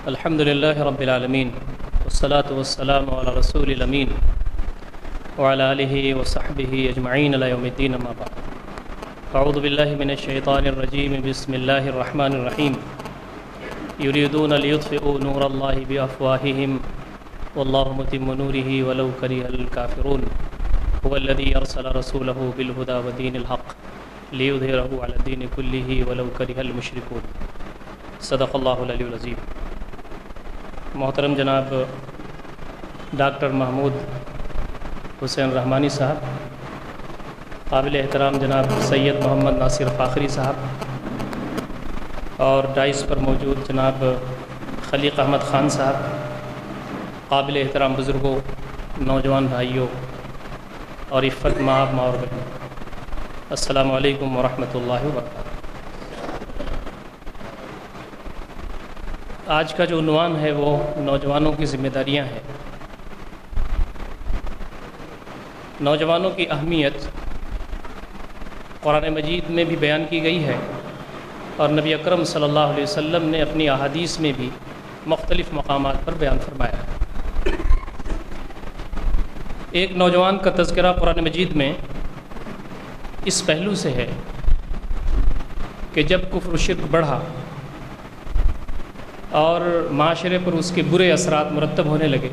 الحمد للہ رب العالمین والصلاة والسلام علی رسول الامین وعلی آلہ وصحبہ اجمعین الی یوم الدین اما بعد اعوذ باللہ من الشیطان الرجیم بسم اللہ الرحمن الرحیم یریدون لیطفئوا نور اللہ بافواہہم واللہ متم نورہ ولو کرہ الکافرون هو الذی ارسل رسولہ بالہدی ودین الحق لیظہرہ علی الدین کلہ ولو کرہ المشرکون صدق اللہ العلی العظیم۔ محترم جناب ڈاکٹر محمود حسین رحمانی صاحب، قابل احترام جناب سید محمد ناصر فاخری صاحب اور ڈائس پر موجود جناب خلیق احمد خان صاحب، قابل احترام بزرگوں، نوجوان بھائیوں اور عفت ماں اور بہنوں، السلام علیکم ورحمۃ اللہ وبرکاتہ۔ آج کا جو عنوان ہے وہ نوجوانوں کی ذمہ داریاں ہیں۔ نوجوانوں کی اہمیت قرآن مجید میں بھی بیان کی گئی ہے اور نبی اکرم صلی اللہ علیہ وسلم نے اپنی احادیث میں بھی مختلف مقامات پر بیان فرمایا ہے۔ ایک نوجوان کا تذکرہ قرآن مجید میں اس پہلو سے ہے کہ جب کفر و شرک بڑھا اور معاشرے پر اس کے برے اثرات مرتب ہونے لگے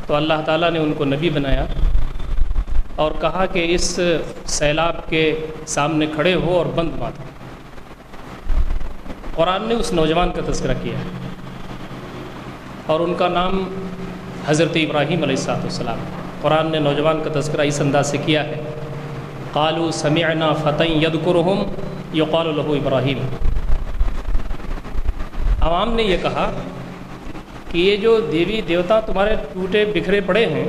تو اللہ تعالیٰ نے ان کو نبی بنایا اور کہا کہ اس سیلاب کے سامنے کھڑے ہو اور بند مات۔ قرآن نے اس نوجوان کا تذکرہ کیا ہے اور ان کا نام حضرت ابراہیم علیہ السلام۔ قرآن نے نوجوان کا تذکرہ اس انداز سے کیا ہے، قالوا سمعنا فتى يذكرهم يقال له ابراہیم۔ عوام نے یہ کہا کہ یہ جو دیوی دیوتا تمہارے ٹوٹے بکھرے پڑے ہیں،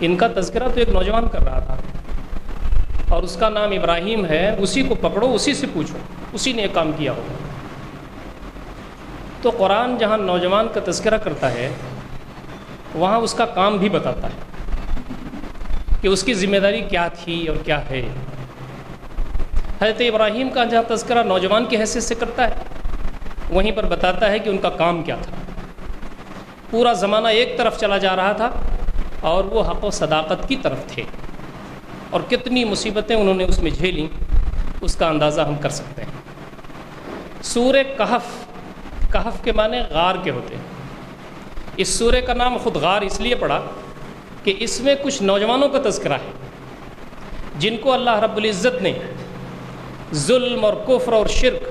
ان کا تذکرہ تو ایک نوجوان کر رہا تھا اور اس کا نام ابراہیم ہے، اسی کو پکڑو، اسی سے پوچھو، اسی نے ایک کام کیا ہوگا۔ تو قرآن جہاں نوجوان کا تذکرہ کرتا ہے وہاں اس کا کام بھی بتاتا ہے کہ اس کی ذمہ داری کیا تھی اور کیا ہے۔ حضرت ابراہیم کا جہاں تذکرہ نوجوان کی حیثیت سے کرتا ہے وہیں پر بتاتا ہے کہ ان کا کام کیا تھا۔ پورا زمانہ ایک طرف چلا جا رہا تھا اور وہ حق و صداقت کی طرف تھے، اور کتنی مصیبتیں انہوں نے اس میں جھیلیں اس کا اندازہ ہم کر سکتے ہیں۔ سورہ کہف کے معنی غار کے ہوتے ہیں۔ اس سورہ کا نام خود غار اس لیے پڑا کہ اس میں کچھ نوجوانوں کا تذکرہ ہے جن کو اللہ رب العزت نے ظلم اور کفر اور شرک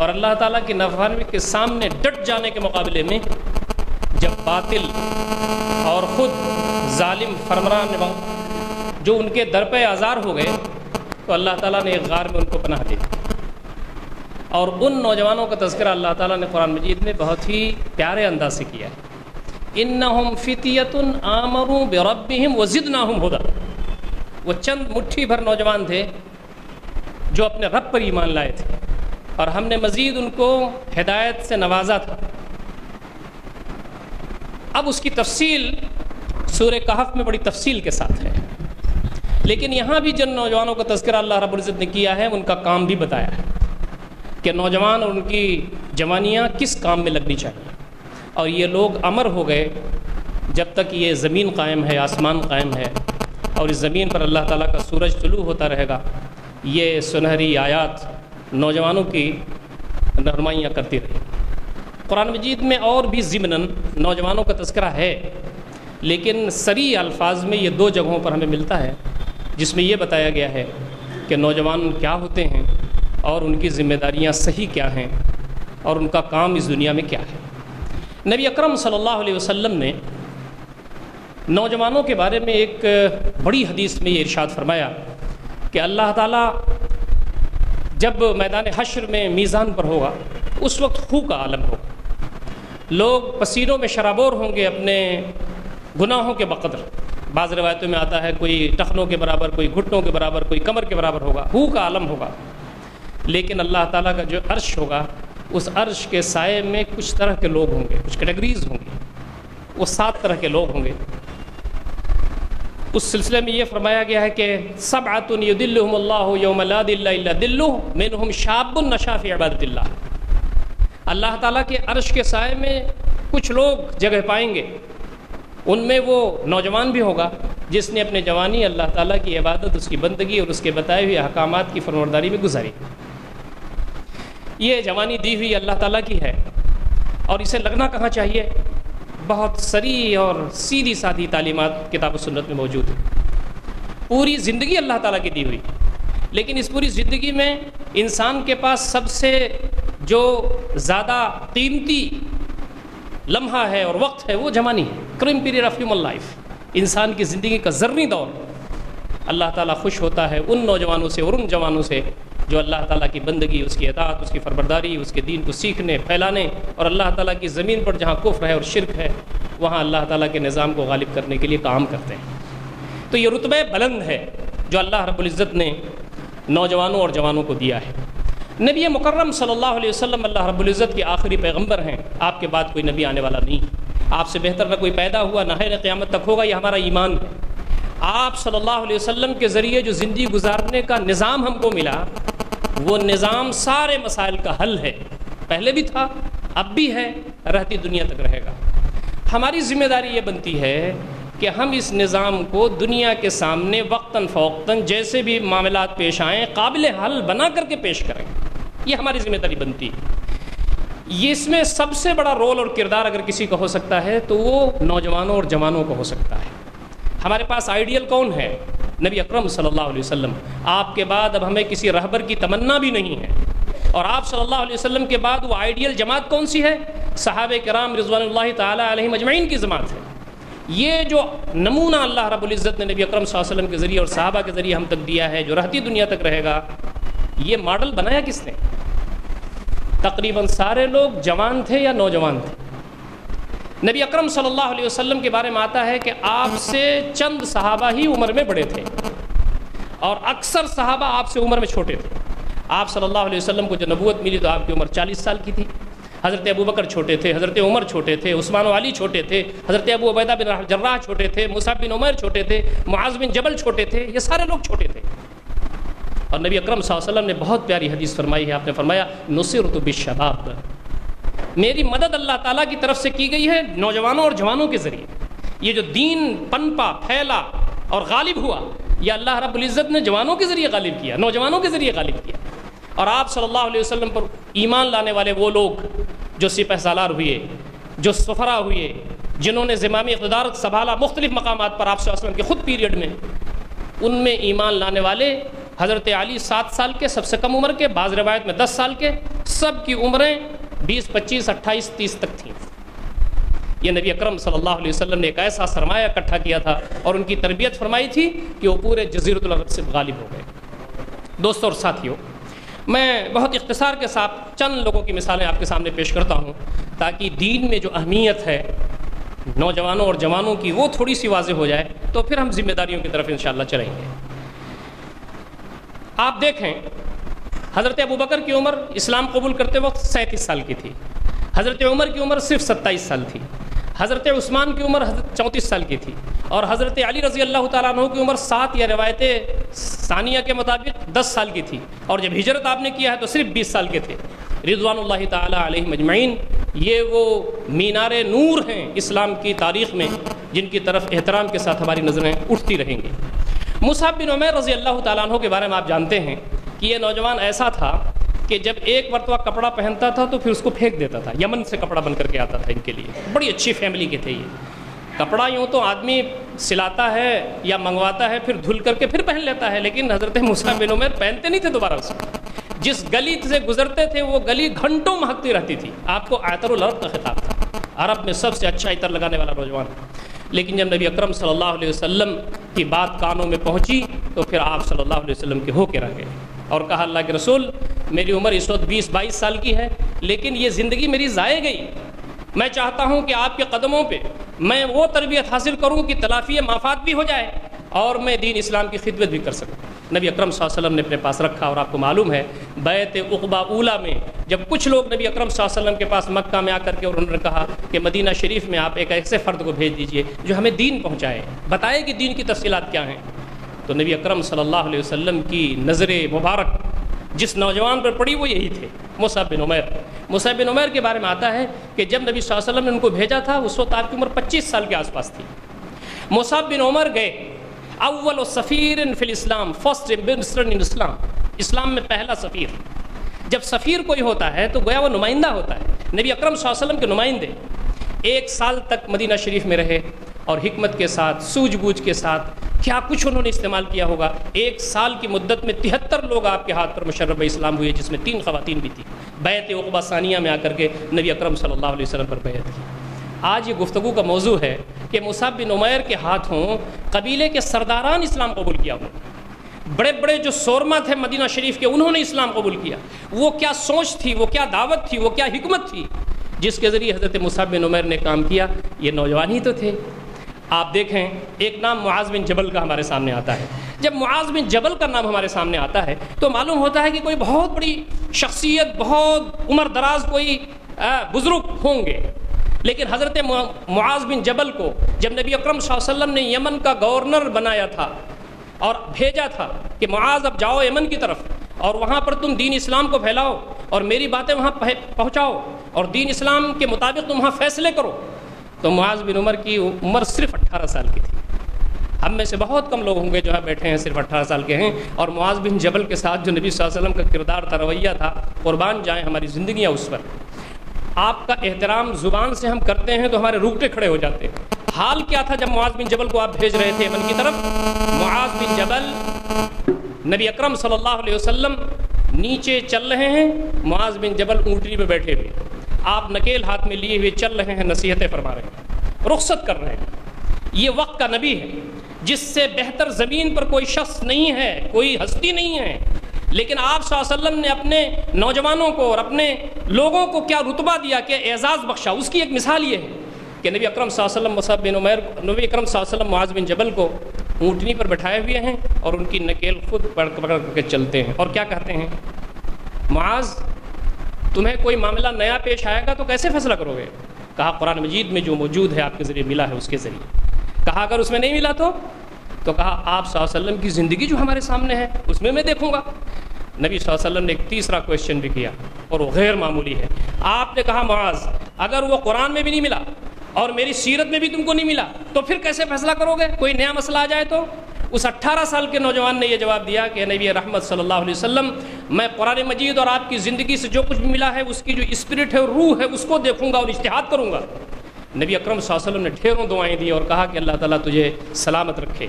اور اللہ تعالیٰ کی نافرمانی کے سامنے ڈٹ جانے کے مقابلے میں جب باطل اور خود ظالم فرمان جو ان کے در پہ آزار ہو گئے تو اللہ تعالیٰ نے ایک غار میں ان کو پناہ دی، اور ان نوجوانوں کا تذکرہ اللہ تعالیٰ نے قرآن مجید میں بہت ہی پیارے انداز سے کیا ہے۔ انہم فتیۃ آمنوا بربہم وزدناہم ھدی۔ وہ چند مٹھی بھر نوجوان تھے جو اپنے رب پر ایمان لائے تھے اور ہم نے مزید ان کو ہدایت سے نوازا تھا۔ اب اس کی تفصیل سورہ کہف میں بڑی تفصیل کے ساتھ ہے، لیکن یہاں بھی جن نوجوانوں کا تذکرہ اللہ رب العزت نے کیا ہے ان کا کام بھی بتایا ہے کہ نوجوان اور ان کی جوانیاں کس کام میں لگنی چاہیے، اور یہ لوگ امر ہو گئے جب تک یہ زمین قائم ہے، آسمان قائم ہے اور اس زمین پر اللہ تعالیٰ کا سورج طلوع ہوتا رہے گا، یہ سنہری آیات نوجوانوں کی رہنمائیاں کرتی رہی۔ قرآن مجید میں اور بھی ضمناً نوجوانوں کا تذکرہ ہے، لیکن صریح الفاظ میں یہ دو جگہوں پر ہمیں ملتا ہے جس میں یہ بتایا گیا ہے کہ نوجوان کیا ہوتے ہیں اور ان کی ذمہ داریاں صحیح کیا ہیں اور ان کا کام اس دنیا میں کیا ہے۔ نبی اکرم صلی اللہ علیہ وسلم نے نوجوانوں کے بارے میں ایک بڑی حدیث میں یہ ارشاد فرمایا کہ اللہ تعالیٰ جب میدان حشر میں میزان پر ہوگا اس وقت خو کا عالم ہوگا، لوگ پسینوں میں شرابور ہوں گے اپنے گناہوں کے بقدر۔ بعض روایتوں میں آتا ہے کوئی ٹخنوں کے برابر، کوئی گھٹنوں کے برابر، کوئی کمر کے برابر ہوگا، خو کا عالم ہوگا۔ لیکن اللہ تعالیٰ کا جو عرش ہوگا اس عرش کے سائے میں کچھ طرح کے لوگ ہوں گے، کچھ کیٹیگریز ہوں گی، وہ 7 طرح کے لوگ ہوں گے۔ اس سلسلے میں یہ فرمایا گیا ہے کہ سبعۃ یذلھم اللہ یوم لا ظل الا ظلہ منہم شاب نشأ فی عبادۃ اللہ۔ اللہ تعالیٰ کے عرش کے سائے میں کچھ لوگ جگہ پائیں گے، ان میں وہ نوجوان بھی ہوگا جس نے اپنے جوانی اللہ تعالیٰ کی عبادت، اس کی بندگی اور اس کے بتائے ہوئے احکامات کی فرمانبرداری میں گزاری۔ یہ جوانی دی ہوئی اللہ تعالیٰ کی ہے، اور اسے لگنا کہاں چاہیے؟ بہت سریع اور سیدھی سادھی تعلیمات کتاب و سنت میں موجود ہے۔ پوری زندگی اللہ تعالیٰ کی دی ہوئی، لیکن اس پوری زندگی میں انسان کے پاس سب سے جو زیادہ قیمتی لمحہ ہے اور وقت ہے وہ جوانی ہے، کریم پیریڈ آف ہیومن لائف، انسان کی زندگی کا ذرنی دور۔ اللہ تعالیٰ خوش ہوتا ہے ان نوجوانوں سے اور ان جوانوں سے جو اللہ تعالیٰ کی بندگی، اس کی اطاعت، اس کی فرمانبرداری، اس کے دین کو سیکھنے، پھیلانے، اور اللہ تعالیٰ کی زمین پر جہاں کفر ہے اور شرک ہے وہاں اللہ تعالیٰ کے نظام کو غالب کرنے کے لیے کام کرتے ہیں۔ تو یہ رتبہ بلند ہے جو اللہ رب العزت نے نوجوانوں اور جوانوں کو دیا ہے۔ نبی مکرم صلی اللہ علیہ وسلم اللہ رب العزت کے آخری پیغمبر ہیں، آپ کے بعد کوئی نبی آنے والا نہیں، آپ سے بہتر نہ کوئی پیدا ہوا، نہ ہے نہ قیامت تک ہوگا، یہ ہمارا ایمان ہے۔ آپ صلی اللہ علیہ وسلم کے ذریعے جو زندگی گزارنے کا نظام ہم کو ملا، وہ نظام سارے مسائل کا حل ہے، پہلے بھی تھا، اب بھی ہے، رہتی دنیا تک رہے گا۔ ہماری ذمہ داری یہ بنتی ہے کہ ہم اس نظام کو دنیا کے سامنے وقتاً فوقتاً جیسے بھی معاملات پیش آئیں قابل حل بنا کر کے پیش کریں، یہ ہماری ذمہ داری بنتی ہے۔ یہ اس میں سب سے بڑا رول اور کردار اگر کسی کا ہو سکتا ہے تو وہ نوجوانوں اور جوانوں کا ہو سکتا ہے۔ ہمارے پاس آئیڈیل کون ہے؟ نبی اکرم صلی اللہ علیہ وسلم۔ آپ کے بعد اب ہمیں کسی رہبر کی تمنا بھی نہیں ہے، اور آپ صلی اللہ علیہ وسلم کے بعد وہ آئیڈیل جماعت کون سی ہے؟ صحابہ کرام رضوان اللہ تعالی علیہم اجمعین کی جماعت ہے۔ یہ جو نمونہ اللہ رب العزت نے نبی اکرم صلی اللہ علیہ وسلم کے ذریعے اور صحابہ کے ذریعے ہم تک دیا ہے، جو رہتی دنیا تک رہے گا، یہ ماڈل بنایا کس نے؟ تقریباً سارے لوگ جوان تھے یا نوجوان تھے۔ نبی اکرم صلی اللہ علیہ وسلم کے بارے میں آتا ہے کہ آپ سے چند صحابہ ہی عمر میں بڑے تھے، اور اکثر صحابہ آپ سے عمر میں چھوٹے تھے۔ آپ صلی اللہ علیہ وسلم کو جو نبوت ملی تو آپ کی عمر 40 سال کی تھی۔ حضرت ابو بکر چھوٹے تھے، حضرت عمر چھوٹے تھے، عثمان و علی چھوٹے تھے، حضرت ابو عبیدہ بن جراح چھوٹے تھے، مصعب بن عمیر چھوٹے تھے، معاذ بن جبل چھوٹے تھے، یہ سارے لوگ چھوٹے تھے۔ اور نبی اکرم صلی اللہ علیہ وسلم نے بہت پیاری حدیث فرمائی ہے، آپ نے فرمایا نصرت بالشباب، میری مدد اللہ تعالیٰ کی طرف سے کی گئی ہے نوجوانوں اور جوانوں کے ذریعے۔ یہ جو دین پنپا، پھیلا اور غالب ہوا، یہ اللہ رب العزت نے جوانوں کے ذریعے غالب کیا، نوجوانوں کے ذریعے غالب کیا۔ اور آپ صلی اللہ علیہ وسلم پر ایمان لانے والے وہ لوگ جو سپہ سالار ہوئے، جو سفرا ہوئے، جنہوں نے زمامی اقتدار سنبھالا مختلف مقامات پر آپ صلی اللہ علیہ وسلم کے خود پیریڈ میں، ان میں ایمان لانے والے حضرت علی 7 سال کے سب سے کم عمر کے، بعض روایت میں 10 سال کے، سب کی عمریں 20، 25، 28، 30 تک تھیں۔ یہ نبی اکرم صلی اللہ علیہ وسلم نے ایک ایسا سرمایہ اکٹھا کیا تھا اور ان کی تربیت فرمائی تھی کہ وہ پورے جزیرۃ العرب سے غالب ہو گئے۔ دوستوں اور ساتھیوں، میں بہت اختصار کے ساتھ چند لوگوں کی مثالیں آپ کے سامنے پیش کرتا ہوں تاکہ دین میں جو اہمیت ہے نوجوانوں اور جوانوں کی وہ تھوڑی سی واضح ہو جائے، تو پھر ہم ذمہ داریوں کی طرف انشاءاللہ چلیں گے۔ آپ دیکھیں، حضرت ابوبکر کی عمر اسلام قبول کرتے وقت 37 سال کی تھی، حضرت عمر کی عمر صرف 27 سال تھی، حضرت عثمان کی عمر 34 سال کی تھی، اور حضرت علی رضی اللہ تعالیٰ عنہ کی عمر 7 یا روایت ثانیہ کے مطابق 10 سال کی تھی، اور جب ہجرت آپ نے کیا ہے تو صرف 20 سال کے تھے رضوان اللہ تعالیٰ علیہم اجمعین۔ یہ وہ مینار نور ہیں اسلام کی تاریخ میں جن کی طرف احترام کے ساتھ ہماری نظریں اٹھتی رہیں گی۔ مصعب بن عمیر رضی اللہ تعالیٰ عنہ کے بارے میں آپ جانتے ہیں کہ یہ نوجوان ایسا تھا کہ جب ایک مرتبہ کپڑا پہنتا تھا تو پھر اس کو پھینک دیتا تھا، یمن سے کپڑا بن کر کے آتا تھا ان کے لیے، بڑی اچھی فیملی کے تھے یہ۔ کپڑا یوں تو آدمی سلاتا ہے یا منگواتا ہے پھر دھل کر کے پھر پہن لیتا ہے، لیکن حضرت مصعب بن عمیر پہنتے نہیں تھے دوبارہ اسے، جس گلی سے گزرتے تھے وہ گلی گھنٹوں مہکتی رہتی تھی۔ آپ کو عطر العرب کا خطاب تھا، عرب میں سب سے اچھا عطر لگانے والا نوجوان۔ لیکن جب نبی اکرم صلی اللہ علیہ وسلم کی بات کانوں میں پہنچی تو پھر آپ صلی اللہ علیہ وسلم کے ہو کے رہ گئے اور کہا اللہ کے رسول میری عمر اس وقت 20-22 سال کی ہے، لیکن یہ زندگی میری ضائع گئی، میں چاہتا ہوں کہ آپ کے قدموں پہ میں وہ تربیت حاصل کروں کہ تلافی مافات بھی ہو جائے اور میں دین اسلام کی خدمت بھی کر سکوں۔ نبی اکرم صلی اللہ علیہ وسلم نے اپنے پاس رکھا، اور آپ کو معلوم ہے بیعت عقبہ اولیٰ میں جب کچھ لوگ نبی اکرم صلی اللہ علیہ وسلم کے پاس مکہ میں آ کر کے اور انہوں نے کہا کہ مدینہ شریف میں آپ ایک ایسے فرد کو بھیج دیجئے جو ہمیں دین پہنچائے، بتائے کہ دین کی تفصیلات کیا ہیں، تو نبی اکرم صلی اللہ علیہ وسلم کی نظر مبارک جس نوجوان پر پڑی وہ یہی تھے، مصعب بن عمیر۔ مصعب بن عمیر کے بارے میں آتا ہے کہ جب نبی صلی اللہ علیہ وسلم نے ان کو بھیجا تھا اس وقت آپ کی عمر 25 سال کے آس پاس تھی۔ مصعب بن عمیر گئے، اول سفیر فی الاسلام، فرسٹ ایمبیسڈر ان اسلام، اسلام میں پہلا سفیر۔ جب سفیر کوئی ہوتا ہے تو گویا وہ نمائندہ ہوتا ہے، نبی اکرم صلی اللہ علیہ وسلم کے نمائندے۔ 1 سال تک مدینہ شریف میں رہے اور حکمت کے ساتھ، سوجھ بوجھ کے ساتھ، کیا کچھ انہوں نے استعمال کیا ہوگا۔ 1 سال کی مدت میں 73 لوگ آپ کے ہاتھ پر مشرف اسلام ہوئے، جس میں 3 خواتین بھی تھیں۔ بیعت عقبہ ثانیہ میں آ کر کے نبی اکرم صلی اللہ علیہ وسلم پر بیعت کی۔ آج یہ گفتگو کا موضوع ہے کہ مصعب بن عمیر کے ہاتھوں قبیلے کے سرداران اسلام قبول کیا ہوا، بڑے بڑے جو سورما تھے مدینہ شریف کے، انہوں نے اسلام قبول کیا۔ وہ کیا سوچ تھی، وہ کیا دعوت تھی، وہ کیا حکمت تھی جس کے ذریعے حضرت مصعب بن عمیر نے کام کیا۔ یہ نوجوان ہی تو تھے۔ آپ دیکھیں، ایک نام معاذ بن جبل کا ہمارے سامنے آتا ہے۔ جب معاذ بن جبل کا نام ہمارے سامنے آتا ہے تو معلوم ہوتا ہے کہ کوئی بہت بڑی شخصیت، بہت عمر دراز کوئی بزرگ ہوں گے۔ لیکن حضرت معاذ بن جبل کو جب نبی اکرم صلی اللہ علیہ وسلم نے یمن کا گورنر بنایا تھا اور بھیجا تھا کہ معاذ اب جاؤ یمن کی طرف اور وہاں پر تم دین اسلام کو پھیلاؤ اور میری باتیں وہاں پہنچاؤ اور دین اسلام کے مطابق تم وہاں فیصلے کرو، تو معاذ بن عمر کی عمر صرف 18 سال کی تھی۔ ہم میں سے بہت کم لوگ ہوں گے جو ہے بیٹھے ہیں صرف 18 سال کے ہیں، اور معاذ بن جبل کے ساتھ جو نبی صلی اللہ علیہ وسلم کا کردار تھا، رویہ تھا، قربان جائیں ہماری زندگیاں اس پر۔ آپ کا احترام زبان سے ہم کرتے ہیں تو ہمارے روکٹے کھڑے ہو جاتے ہیں۔ حال کیا تھا جب معاذ بن جبل کو آپ بھیج رہے تھے یمن کی طرف؟ معاذ بن جبل، نبی اکرم صلی اللہ علیہ وسلم نیچے چل رہے ہیں، معاذ بن جبل اونٹنی پہ بیٹھے ہوئے، آپ نکیل ہاتھ میں لیے ہوئے چل رہے ہیں، نصیحتیں فرما رہے ہیں، رخصت کر رہے ہیں۔ یہ وقت کا نبی ہے جس سے بہتر زمین پر کوئی شخص نہیں ہے، کوئی ہستی نہیں ہے، لیکن آپ صلی اللہ علیہ وسلم نے اپنے نوجوانوں کو اور اپنے لوگوں کو کیا رتبہ دیا، کیا اعزاز بخشا۔ اس کی ایک مثال یہ ہے کہ نبی اکرم صلی اللہ علیہ وسلم مصعب بن عمیر، نبی اکرم صلی اللہ علیہ وسلم معاذ بن جبل کو اونٹنی پر بٹھائے ہوئے ہیں اور ان کی نکیل خود پکڑ کے چلتے ہیں، اور کیا کہتے ہیں؟ معاذ، تمہیں کوئی معاملہ نیا پیش آئے گا تو کیسے فیصلہ کرو گے؟ کہا قرآن مجید میں جو موجود ہے آپ کے ذریعے ملا ہے اس کے ذریعے۔ کہا اگر اس میں نہیں ملا تو کہا آپ صلی اللہ علیہ وسلم کی زندگی جو ہمارے سامنے ہے اس میں دیکھوں گا۔ نبی صلی اللہ علیہ وسلم نے ایک تیسرا کویشچن بھی کیا اور وہ غیر معمولی ہے۔ آپ نے کہا معاذ، اگر وہ قرآن میں بھی نہیں ملا اور میری سیرت میں بھی تم کو نہیں ملا تو پھر کیسے فیصلہ کرو گے؟ کوئی نیا مسئلہ آ جائے تو؟ اس 18 سال کے نوجوان نے یہ جواب دیا کہ نبی رحمت صلی اللہ علیہ وسلم، میں قرآن مجید اور آپ کی زندگی سے جو کچھ بھی ملا ہے اس کی جو اسپرٹ ہے اور روح ہے اس کو دیکھوں گا اور اجتہاد کروں گا۔ نبی اکرم صلی اللہ علیہ وسلم نے ڈھیروں دعائیں دی اور کہا کہ اللہ تعالیٰ تجھے سلامت رکھے۔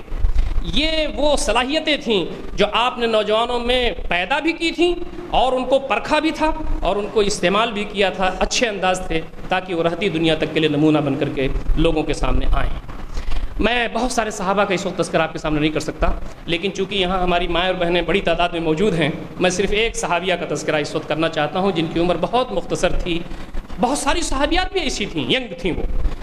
یہ وہ صلاحیتیں تھیں جو آپ نے نوجوانوں میں پیدا بھی کی تھیں اور ان کو پرکھا بھی تھا اور ان کو استعمال بھی کیا تھا، اچھے انداز تھے تاکہ وہ رہتی دنیا تک کے لیے نمونہ بن کر کے لوگوں کے سامنے آئیں۔ میں بہت سارے صحابہ کا اس وقت تذکرہ آپ کے سامنے نہیں کر سکتا، لیکن چونکہ یہاں ہماری مائیں اور بہنیں بڑی تعداد میں موجود ہیں، میں صرف ایک صحابیہ کا تذکرہ اس وقت کرنا چاہتا ہوں جن کی عمر بہت مختصر تھی۔ بہت ساری صحابیات بھی ایسی تھیں، ینگ تھیں وہ۔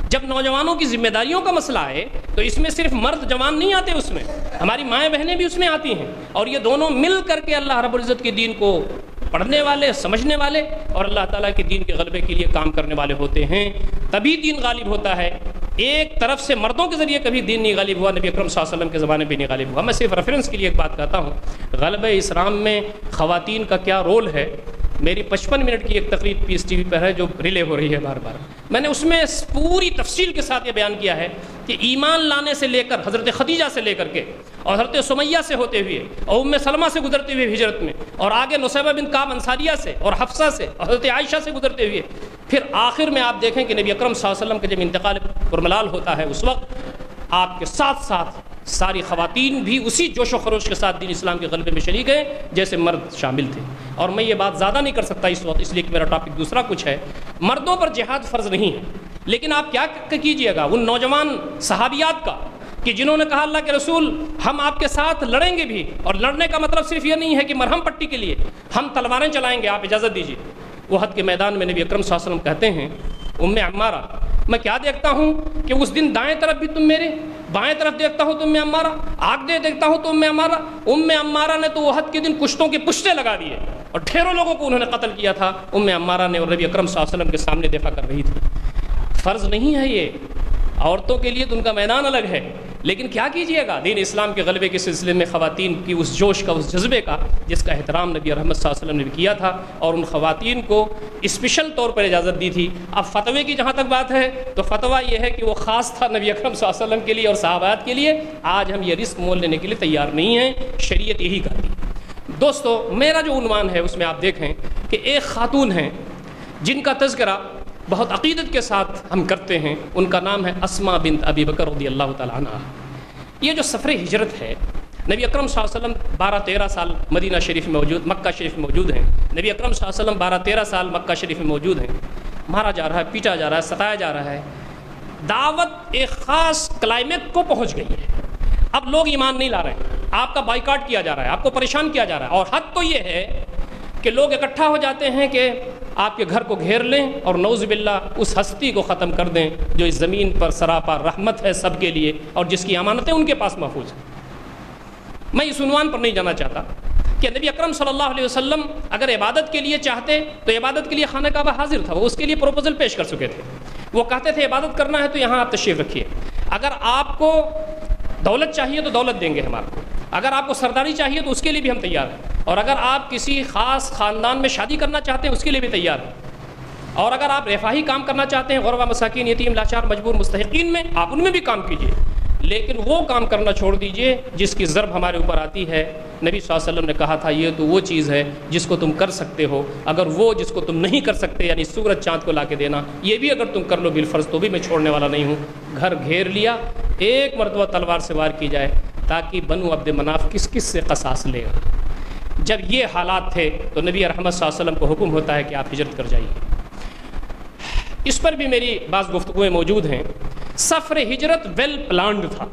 جب نوجوانوں کی ذمہ داریوں کا مسئلہ آئے تو اس میں صرف مرد جوان نہیں آتے، اس میں ہماری مائیں بہنیں بھی اس میں آتی ہیں، اور یہ دونوں مل کر کے اللہ رب العزت کے دین کو پڑھنے والے، سمجھنے والے اور اللہ تعالیٰ کے دین کے غلبے کے لیے کام کرنے والے ہوتے ہیں، تبھی دین غالب ہوتا ہے۔ ایک طرف سے مردوں کے ذریعے کبھی دین نہیں غالب ہوا، نبی اکرم صلی اللہ علیہ وسلم کے زمانے بھی نہیں غالب ہوا۔ میں صرف ریفرنس کے لیے ایک بات کہتا ہوں، غلبہ اسلام میں خواتین کا کیا رول ہے۔ میری 55 منٹ کی ایک تقریر پی ایس ٹی وی پر ہے جو ریلے ہو رہی ہے بار بار، میں نے اس میں پوری تفصیل کے ساتھ یہ بیان کیا ہے کہ ایمان لانے سے لے کر حضرت خدیجہ سے لے کر کے اور حضرت سمیہ سے ہوتے ہوئے اور ام سلمہ سے گزرتے ہوئے ہجرت میں، اور آگے نصیبہ بنت کعب انصاریہ سے اور حفصہ سے اور حضرت عائشہ سے گزرتے ہوئے، پھر آخر میں آپ دیکھیں کہ نبی اکرم صلی اللہ علیہ وسلم کا جب انتقال پرملال ہوتا ہے اس وقت آپ کے ساتھ ساتھ ساری خواتین بھی اسی جوش و خروش کے ساتھ دین اسلام کے غلبے میں شریک ہیں جیسے مرد شامل تھے۔ اور میں یہ بات زیادہ نہیں کر سکتا اس وقت، اس لیے کہ میرا ٹاپک دوسرا کچھ ہے۔ مردوں پر جہاد فرض نہیں ہے، لیکن آپ کیا کیجئے گا ان نوجوان صحابیات کا کہ جنہوں نے کہا اللہ کے رسول ہم آپ کے ساتھ لڑیں گے بھی، اور لڑنے کا مطلب صرف یہ نہیں ہے کہ مرہم پٹی کے لیے ہم تلواریں چلائیں گے، آپ اجازت دیجیے۔ احد کے میدان میں نبی اکرم صلی اللہ علیہ وسلم کہتے ہیں ام عمارہ، میں کیا دیکھتا ہوں کہ اس دن دائیں طرف بھی تم میرے، بائیں طرف دیکھتا ہوں تو ام عمارہ، آگے دیکھتا ہوں تو ام عمارہ۔ ام عمارہ نے تو احد کے دن کشتوں کے پشتے لگا دیے اور ڈھیروں لوگوں کو انہوں نے قتل کیا تھا ام عمارہ نے، اور نبی اکرم صلی اللہ علیہ وسلم کے سامنے دفاع کر رہی تھی۔ فرض نہیں ہے یہ، عورتوں کے لیے تو ان کا میدان الگ ہے، لیکن کیا کیجئے گا، دین اسلام کے غلبے کے سلسلے میں خواتین کی اس جوش کا، اس جذبے کا، جس کا احترام نبی رحمت صلی اللہ علیہ وسلم نے بھی کیا تھا اور ان خواتین کو اسپیشل طور پر اجازت دی تھی۔ اب فتوے کی جہاں تک بات ہے تو فتویٰ یہ ہے کہ وہ خاص تھا نبی اکرم صلی اللہ علیہ وسلم کے لیے اور صحابات کے لیے۔ آج ہم یہ رسک مول لینے کے لیے تیار نہیں ہیں، شریعت یہی کہتی ہے۔ دوستو، میرا جو عنوان ہے اس میں آپ دیکھیں کہ ایک خاتون ہیں جن کا تذکرہ بہت عقیدت کے ساتھ ہم کرتے ہیں، ان کا نام ہے اسماء بنت ابی بکر رضی اللہ تعالیٰ عنہ۔ یہ جو سفر ہجرت ہے، نبی اکرم صلی اللہ علیہ وسلم 12-13 سال مدینہ شریف میں موجود، مکہ شریف میں موجود ہیں۔ نبی اکرم صلی اللہ علیہ وسلم 12-13 سال مکہ شریف میں موجود ہیں۔ مارا جا رہا ہے، پیٹا جا رہا ہے، ستایا جا رہا ہے، دعوت ایک خاص کلائمیکس کو پہنچ گئی ہے۔ اب لوگ ایمان نہیں لا رہے ہیں، آپ کا بائیکاٹ کیا جا رہا ہے، آپ کو پریشان کیا جا رہا ہے، اور حد تو یہ ہے کہ لوگ اکٹھا ہو جاتے ہیں کہ آپ کے گھر کو گھیر لیں اور نعوذ باللہ اس ہستی کو ختم کر دیں جو اس زمین پر سراپا رحمت ہے سب کے لیے اور جس کی امانتیں ان کے پاس محفوظ ہیں۔ میں اس عنوان پر نہیں جانا چاہتا کہ نبی اکرم صلی اللہ علیہ وسلم اگر عبادت کے لیے چاہتے تو عبادت کے لیے خانہ کعبہ حاضر تھا، وہ اس کے لیے پروپوزل پیش کر چکے تھے۔ وہ کہتے تھے عبادت کرنا ہے تو یہاں آپ تشریف رکھیے، اگر آپ کو دولت چاہیے تو دولت دیں گے ہمارے کو، اگر آپ کو سرداری چاہیے تو اس کے لیے بھی ہم تیار ہیں، اور اگر آپ کسی خاص خاندان میں شادی کرنا چاہتے ہیں اس کے لیے بھی تیار ہیں، اور اگر آپ رفاہی کام کرنا چاہتے ہیں غربا، مساکین، یتیم، لاچار، مجبور، مستحقین میں، آپ ان میں بھی کام کیجیے، لیکن وہ کام کرنا چھوڑ دیجئے جس کی ضرب ہمارے اوپر آتی ہے۔ نبی صلی اللہ علیہ وسلم نے کہا تھا یہ تو وہ چیز ہے جس کو تم کر سکتے ہو، اگر وہ جس کو تم نہیں کر سکتے یعنی سورج چاند کو لا کے دینا، یہ بھی اگر تم کر لو بالفرض تو بھی میں چھوڑنے والا نہیں ہوں۔ گھر گھیر لیا، ایک مرتبہ تلوار سے وار کی جائے تاکہ بنو عبد مناف کس کس سے قصاص لے گا۔ جب یہ حالات تھے تو نبی رحمت صلی اللہ علیہ وسلم کو حکم ہوتا ہے کہ آپ ہجرت کر جائیے۔ اس پر بھی میری بعض گفتگویں موجود ہیں۔ سفر ہجرت ویل پلانڈ تھا۔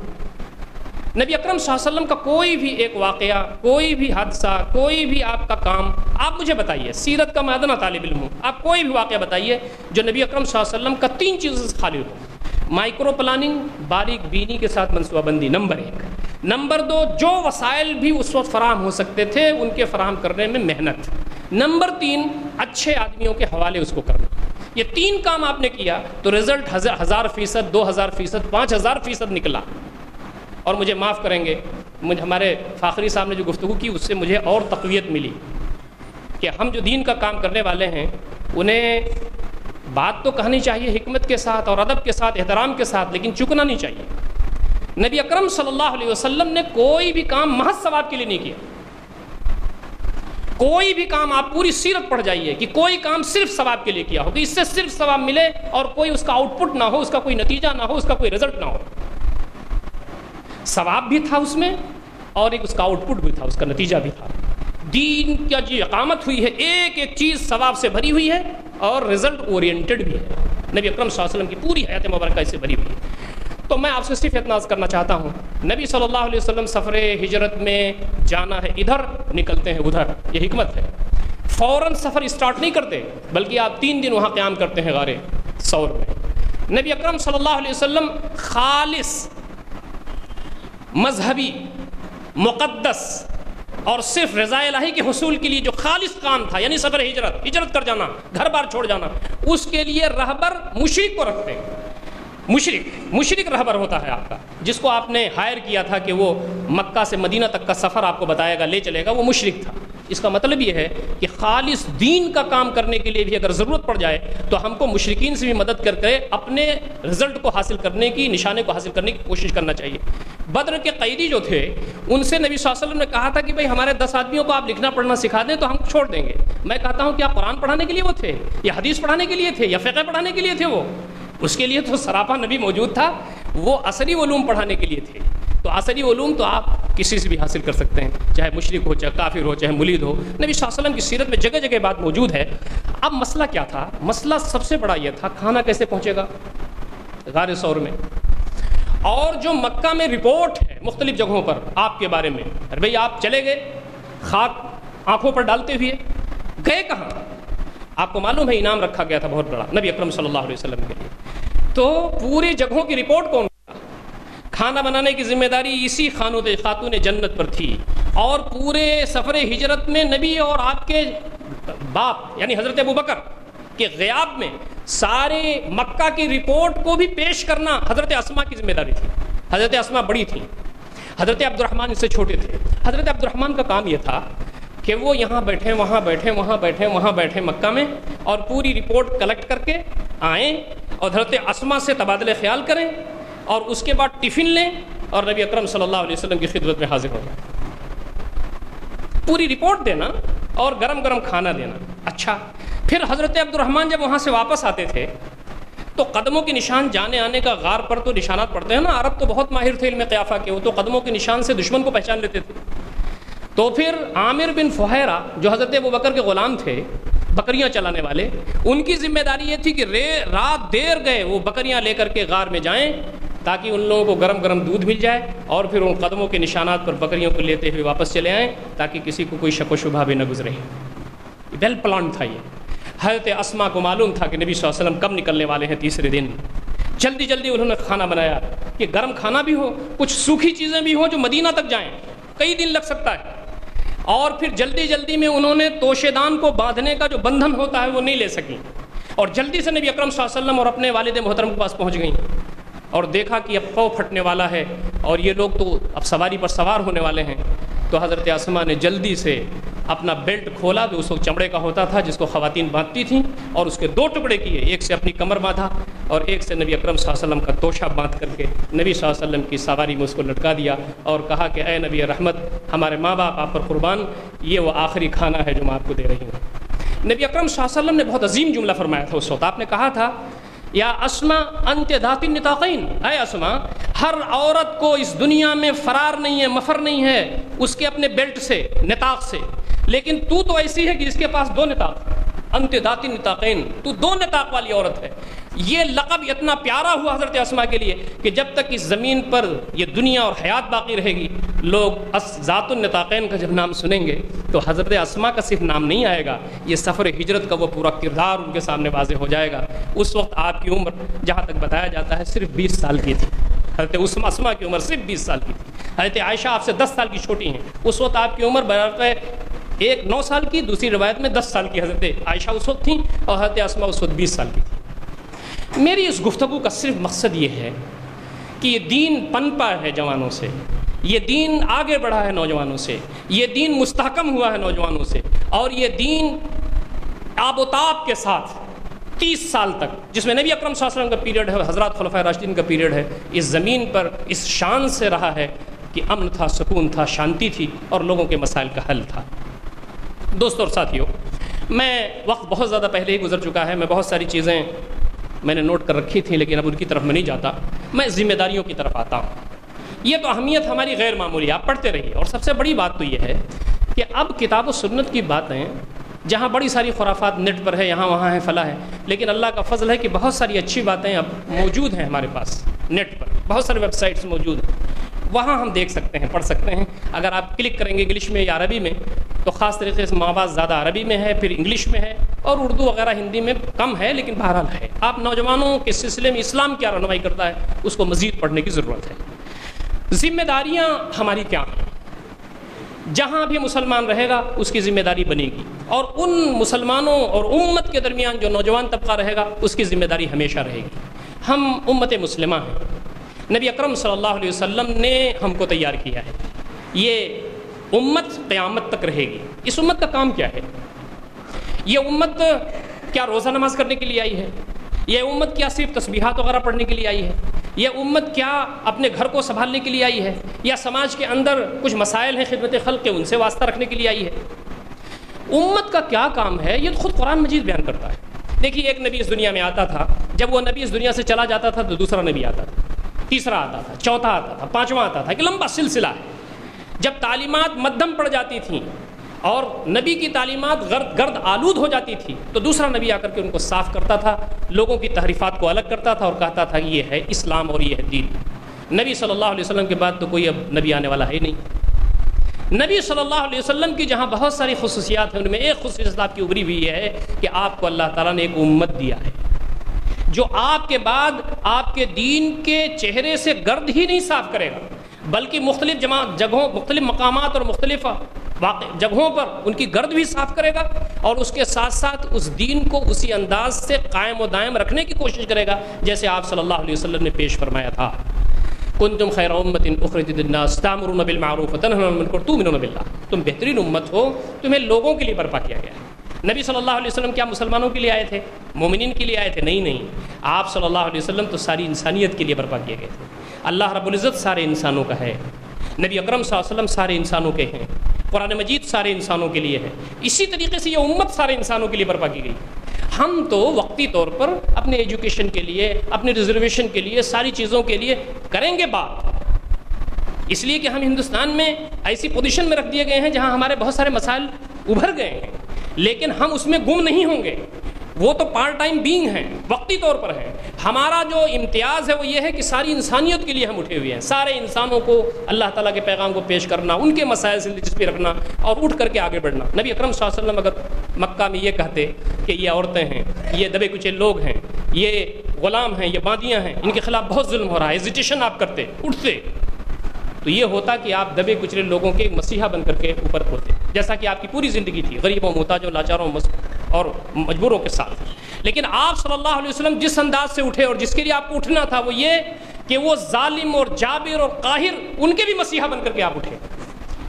نبی اکرم صلی اللہ علیہ وسلم کا کوئی بھی ایک واقعہ، کوئی بھی حادثہ، کوئی بھی آپ کا کام، آپ مجھے بتائیے، سیرت کا میں ادنا طالب علم ہوں، آپ کوئی بھی واقعہ بتائیے جو نبی اکرم صلی اللہ علیہ وسلم کا 3 چیزوں سے خالی ہو۔ مائکرو پلاننگ، باریک بینی کے ساتھ منصوبہ بندی، نمبر 1۔ نمبر 2، جو وسائل بھی اس وقت فراہم ہو سکتے تھے ان کے فراہم کرنے میں محنت۔ نمبر 3، اچھے آدمیوں کے حوالے اس کو کرنا۔ یہ 3 کام آپ نے کیا تو رزلٹ 1000%، 2000%، 5000% نکلا۔ اور مجھے معاف کریں گے، ہمارے فاخری صاحب نے جو گفتگو کی اس سے مجھے اور تقویت ملی کہ ہم جو دین کا کام کرنے والے ہیں انہیں بات تو کہانی چاہیے حکمت کے ساتھ اور ادب کے ساتھ، احترام کے ساتھ، لیکن چکنا نہیں چاہیے۔ نبی اکرم صلی اللہ علیہ وسلم نے کوئی بھی کام محض ثواب کے لیے نہیں کیا۔ کوئی بھی کام آپ پوری سیرت پڑھ جائیے کہ کوئی کام صرف ثواب کے لیے کیا ہو کہ اس سے صرف ثواب ملے اور کوئی اس کا آؤٹ پٹ نہ ہو، اس کا کوئی نتیجہ نہ ہو، اس کا کوئی رزلٹ نہ ہو۔ ثواب بھی تھا اس میں اور ایک اس کا آؤٹ پٹ بھی تھا، اس کا نتیجہ بھی تھا۔ دین کا جو اقامت ہوئی ہے ایک ایک چیز ثواب سے بھری ہوئی ہے اور رزلٹ اورینٹڈ بھی ہے۔ نبی اکرم صلی اللہ علیہ وسلم کی پوری حیات مبارکہ اس سے بھری ہوئی ہے۔ تو میں آپ سے صرف اتنا عرض کرنا چاہتا ہوں، نبی صلی اللہ علیہ وسلم سفر ہجرت میں جانا ہے ادھر، نکلتے ہیں ادھر، یہ حکمت ہے۔ فوراً سفر اسٹارٹ نہیں کرتے بلکہ آپ 3 دن وہاں قیام کرتے ہیں غار ثور میں۔ نبی اکرم صلی اللہ علیہ وسلم خالص مذہبی، مقدس اور صرف رضا الہی کے حصول کے لیے جو خالص کام تھا یعنی سفر ہجرت کر جانا، گھر بار چھوڑ جانا، اس کے لیے رہبر مشرک کو رکھتے ہیں۔ مشرک رہبر ہوتا ہے آپ کا، جس کو آپ نے ہائر کیا تھا کہ وہ مکہ سے مدینہ تک کا سفر آپ کو بتائے گا، لے چلے گا، وہ مشرک تھا۔ اس کا مطلب یہ ہے کہ خالص دین کا کام کرنے کے لیے بھی اگر ضرورت پڑ جائے تو ہم کو مشرکین سے بھی مدد کر کے اپنے رزلٹ کو حاصل کرنے کی، نشانے کو حاصل کرنے کی کوشش کرنا چاہیے۔ بدر کے قیدی جو تھے ان سے نبی صلی اللہ علیہ وسلم نے کہا تھا کہ بھائی ہمارے 10 آدمیوں کو آپ لکھنا پڑھنا سکھا دیں تو ہم چھوڑ دیں گے۔ میں کہتا ہوں کہ آپ قرآن پڑھانے کے لیے وہ تھے یا حدیث پڑھانے کے لیے تھے یا فقہ پڑھانے کے لیے تھے؟ وہ اس کے لیے تو سراپا نبی موجود تھا، وہ عصری علوم پڑھانے کے لیے تھے۔ تو عصری علوم تو آپ کسی سے بھی حاصل کر سکتے ہیں، چاہے مشرک ہو، چاہے کافر ہو، چاہے ملید ہو۔ نبی صلی اللہ علیہ وسلم کی سیرت میں جگہ جگہ بات موجود ہے۔ اب مسئلہ کیا تھا؟ مسئلہ سب سے بڑا یہ تھا کھانا کیسے پہنچے گا غار ثور میں، اور جو مکہ میں رپورٹ ہے مختلف جگہوں پر آپ کے بارے میں، ارے بھائی آپ چلے گئے خاک آنکھوں پر ڈالتے ہوئے، گئے کہاں؟ آپ کو معلوم ہے انعام رکھا گیا تھا بہت بڑا نبی اکرم صلی اللہ علیہ وسلم کے لیے۔ تو پوری جگہوں کی رپورٹ کون؟ کھانا بنانے کی ذمہ داری اسی خاتون جنت پر تھی، اور پورے سفر ہجرت میں نبی اور آپ کے باپ یعنی حضرت ابوبکر کے غیاب میں سارے مکہ کی رپورٹ کو بھی پیش کرنا حضرت اسماء کی ذمہ داری تھی۔ حضرت اسما بڑی تھیں، حضرت عبد الرحمن اس سے چھوٹے تھے۔ حضرت عبد الرحمن کا کام یہ تھا کہ وہ یہاں بیٹھیں وہاں بیٹھیں وہاں بیٹھیں وہاں بیٹھیں مکہ میں، اور پوری رپورٹ کلیکٹ کر کے آئیں اور حضرت اسما سے تبادلہ خیال کریں، اور اس کے بعد ٹفن لیں اور نبی اکرم صلی اللہ علیہ وسلم کی خدمت میں حاضر ہو جائیں۔ پوری رپورٹ دینا اور گرم گرم کھانا دینا۔ اچھا، پھر حضرت عبد الرحمن جب وہاں سے واپس آتے تھے تو قدموں کے نشان جانے آنے کا غار پر تو نشانات پڑتے ہیں نا، عرب تو بہت ماہر تھے علم قیافہ کے، وہ تو قدموں کے نشان سے دشمن کو پہچان لیتے تھے۔ تو پھر عامر بن فہیرہ جو حضرت ابوبکر کے غلام تھے، بکریاں چلانے والے، ان کی ذمہ داری یہ تھی کہ رات دیر گئے وہ بکریاں لے کر کے غار میں جائیں تاکہ ان لوگوں کو گرم گرم دودھ مل جائے، اور پھر ان قدموں کے نشانات پر بکریوں کو لیتے ہوئے واپس چلے آئیں تاکہ کسی کو کوئی شک و شبہ بھی نہ گزرے۔ ویل پلان تھا یہ۔ حضرت اسما کو معلوم تھا کہ نبی صلی اللہ علیہ وسلم کب نکلنے والے ہیں تیسرے دن۔ جلدی جلدی انہوں نے کھانا بنایا کہ گرم کھانا بھی ہو، کچھ سوکھی چیزیں بھی ہوں جو مدینہ تک جائیں، کئی دن لگ سکتا ہے، اور پھر جلدی جلدی میں انہوں نے توشے دان کو باندھنے کا جو بندھن ہوتا ہے وہ نہیں لے سکیں، اور جلدی سے نبی اکرم صلی اللہ علیہ وسلم اور اپنے والد محترم کے پاس پہنچ گئیں، اور دیکھا کہ اب خو پھٹنے والا ہے اور یہ لوگ تو اب سواری پر سوار ہونے والے ہیں۔ تو حضرت اسما نے جلدی سے اپنا بیلٹ کھولا جو اس وقت چمڑے کا ہوتا تھا جس کو خواتین باندھتی تھیں، اور اس کے دو ٹکڑے کیے، ایک سے اپنی کمر باندھا اور ایک سے نبی اکرم صلی اللہ علیہ وسلم کا توشہ باندھ کر کے نبی صلی اللہ علیہ وسلم کی سواری میں اس کو لٹکا دیا، اور کہا کہ اے نبی رحمت، ہمارے ماں باپ آپ پر قربان، یہ وہ آخری کھانا ہے جو میں آپ کو دے رہی ہوں۔ نبی اکرم صلی اللہ علیہ وسلم نے بہت عظیم جملہ فرمایا تھا اس وقت۔ آپ نے کہا تھا یا اسما انت ذات النطاقین، اے اسما، ہر عورت کو اس دنیا میں فرار نہیں ہے، مفر نہیں ہے اس کے اپنے بیلٹ سے، نطاق سے، لیکن تو ایسی ہے کہ جس کے پاس دو نطاق، انت ذات النطاقین، تو دو نطاق والی عورت ہے۔ یہ لقب اتنا پیارا ہوا حضرت اسما کے لیے کہ جب تک اس زمین پر یہ دنیا اور حیات باقی رہے گی، لوگ ذات النطاقین کا جب نام سنیں گے تو حضرت اسما کا صرف نام نہیں آئے گا، یہ سفر ہجرت کا وہ پورا کردار ان کے سامنے واضح ہو جائے گا۔ اس وقت آپ کی عمر جہاں تک بتایا جاتا ہے صرف 20 سال کی تھی۔ حضرت اسما کی عمر صرف 20 سال کی تھی۔ حضرت عائشہ آپ سے 10 سال کی چھوٹی ہیں، اس وقت آپ کی عمر برابر ایک 9 سال کی، دوسری روایت میں 10 سال کی حضرت عائشہ اس وقت تھیں، اور حضرت اسما اس وقت 20 سال کی تھی۔ میری اس گفتگو کا صرف مقصد یہ ہے کہ یہ دین پنپا ہے جوانوں سے، یہ دین آگے بڑھا ہے نوجوانوں سے، یہ دین مستحکم ہوا ہے نوجوانوں سے، اور یہ دین آب و تاب کے ساتھ 30 سال تک، جس میں نبی اکرم صلی اللہ علیہ وسلم کا پیریڈ ہے، حضرات خلفائے راشدین کا پیریڈ ہے، اس زمین پر اس شان سے رہا ہے کہ امن تھا، سکون تھا، شانتی تھی، اور لوگوں کے مسائل کا حل تھا۔ دوستو اور ساتھیو، میں وقت بہت زیادہ پہلے ہی گزر چکا ہے، میں بہت ساری چیزیں میں نے نوٹ کر رکھی تھی لیکن اب ان کی طرف میں نہیں جاتا، میں ذمہ داریوں کی طرف آتا ہوں۔ یہ تو اہمیت ہماری غیر معمولی، آپ پڑھتے رہیے، اور سب سے بڑی بات تو یہ ہے کہ اب کتاب و سنت کی باتیں جہاں بڑی ساری خرافات نیٹ پر ہے، یہاں وہاں ہے، فلاں ہے، لیکن اللہ کا فضل ہے کہ بہت ساری اچھی باتیں اب موجود ہیں ہمارے پاس نیٹ پر، بہت سارے ویب سائٹس موجود ہیں، وہاں ہم دیکھ سکتے ہیں، پڑھ سکتے ہیں۔ اگر آپ کلک کریں گے انگلش میں یا عربی میں تو خاص طریقے سے ماں باپ زیادہ عربی میں ہے، پھر انگلش میں ہے، اور اردو وغیرہ ہندی میں کم ہے، لیکن بہرحال ہے۔ آپ نوجوانوں کے سلسلے میں اسلام کیا رہنمائی کرتا ہے اس کو مزید پڑھنے کی ضرورت ہے۔ ذمہ داریاں ہماری کیا ہیں؟ جہاں بھی مسلمان رہے گا اس کی ذمہ داری بنے گی، اور ان مسلمانوں اور امت کے درمیان جو نوجوان طبقہ رہے گا اس کی ذمہ داری ہمیشہ رہے گی۔ ہم امت مسلمہ ہیں، نبی اکرم صلی اللہ علیہ وسلم نے ہم کو تیار کیا ہے، یہ امت قیامت تک رہے گی۔ اس امت کا کام کیا ہے؟ یہ امت کیا روزہ نماز کرنے کے لیے آئی ہے؟ یہ امت کیا صرف تسبیحات وغیرہ پڑھنے کے لیے آئی ہے؟ یہ امت کیا اپنے گھر کو سنبھالنے کے لیے آئی ہے؟ یا سماج کے اندر کچھ مسائل ہیں خدمت خلق کے، ان سے واسطہ رکھنے کے لیے آئی ہے؟ امت کا کیا کام ہے یہ خود قرآن مجید بیان کرتا ہے۔ دیکھیے، ایک نبی اس دنیا میں آتا تھا، جب وہ نبی اس دنیا سے چلا جاتا تھا تو دوسرا نبی آتا تھا، تیسرا آتا تھا، چوتھا آتا تھا، پانچواں آتا تھا، ایک لمبا سلسلہ ہے۔ جب تعلیمات مدھم پڑ جاتی تھیں اور نبی کی تعلیمات گرد آلود ہو جاتی تھی تو دوسرا نبی آ کر کے ان کو صاف کرتا تھا، لوگوں کی تحریفات کو الگ کرتا تھا اور کہتا تھا کہ یہ ہے اسلام اور یہ ہے دین۔ نبی صلی اللہ علیہ وسلم کے بعد تو کوئی اب نبی آنے والا ہے ہی نہیں۔ نبی صلی اللہ علیہ وسلم کی جہاں بہت ساری خصوصیات ہیں، ان میں ایک خصوصیت آپ کی ابری ہوئی یہ ہے کہ آپ کو اللہ تعالیٰ نے ایک امت دیا ہے جو آپ کے بعد آپ کے دین کے چہرے سے گرد ہی نہیں صاف کرے گا، بلکہ مختلف جگہوں، مختلف مقامات اور مختلف جگہوں پر ان کی گرد بھی صاف کرے گا، اور اس کے ساتھ ساتھ اس دین کو اسی انداز سے قائم و دائم رکھنے کی کوشش کرے گا جیسے آپ صلی اللہ علیہ وسلم نے پیش فرمایا تھا۔ کنتم خیر امۃ اخرجت للناس تأمرون بالمعروف وتنہون عن المنکر تؤمنون باللہ، تم بہترین امت ہو، تمہیں لوگوں کے لیے برپا کیا گیا ہے۔ نبی صلی اللہ علیہ وسلم کیا مسلمانوں کے لیے آئے تھے، مومنین کے لیے آئے تھے؟ نہیں، آپ صلی اللہ علیہ وسلم تو ساری انسانیت کے لیے برپا کیے گئے تھے۔ اللہ رب العزت سارے انسانوں کا ہے، نبی اکرم صلی اللہ علیہ وسلم سارے انسانوں کے ہیں، قرآن مجید سارے انسانوں کے لیے ہے، اسی طریقے سے یہ امت سارے انسانوں کے لیے برپا کی گئی۔ ہم تو وقتی طور پر اپنے ایجوکیشن کے لیے، اپنے ریزرویشن کے لیے، ساری چیزوں کے لیے کریں گے بات، اس لیے کہ ہم ہندوستان میں ایسی پوزیشن میں رکھ دیے گئے ہیں جہاں ہمارے بہت سارے مسائل ابھر گئے ہیں، لیکن ہم اس میں گم نہیں ہوں گے، وہ تو پارٹ ٹائم بینگ ہیں، وقتی طور پر ہیں۔ ہمارا جو امتیاز ہے وہ یہ ہے کہ ساری انسانیت کے لیے ہم اٹھے ہوئے ہیں، سارے انسانوں کو اللہ تعالیٰ کے پیغام کو پیش کرنا، ان کے مسائل سے دلچسپی رکھنا اور اٹھ کر کے آگے بڑھنا۔ نبی اکرم صلی اللہ علیہ وسلم اگر مکہ میں یہ کہتے کہ یہ عورتیں ہیں، یہ دبے کچے لوگ ہیں، یہ غلام ہیں، یہ باندیاں ہیں، ان کے خلاف بہت ظلم ہو رہا ہے، ہیزیٹیشن آپ کرتے، اٹھتے، تو یہ ہوتا کہ آپ دبے کچلے لوگوں کے مسیحا بن کر کے اوپر ہوتے، جیسا کہ آپ کی پوری زندگی تھی، غریبوں، محتاجوں، لاچاروں اور مجبوروں کے ساتھ۔ لیکن آپ صلی اللہ علیہ وسلم جس انداز سے اٹھے اور جس کے لیے آپ کو اٹھنا تھا وہ یہ کہ وہ ظالم اور جابر اور قاہر ان کے بھی مسیحا بن کر کے آپ اٹھے۔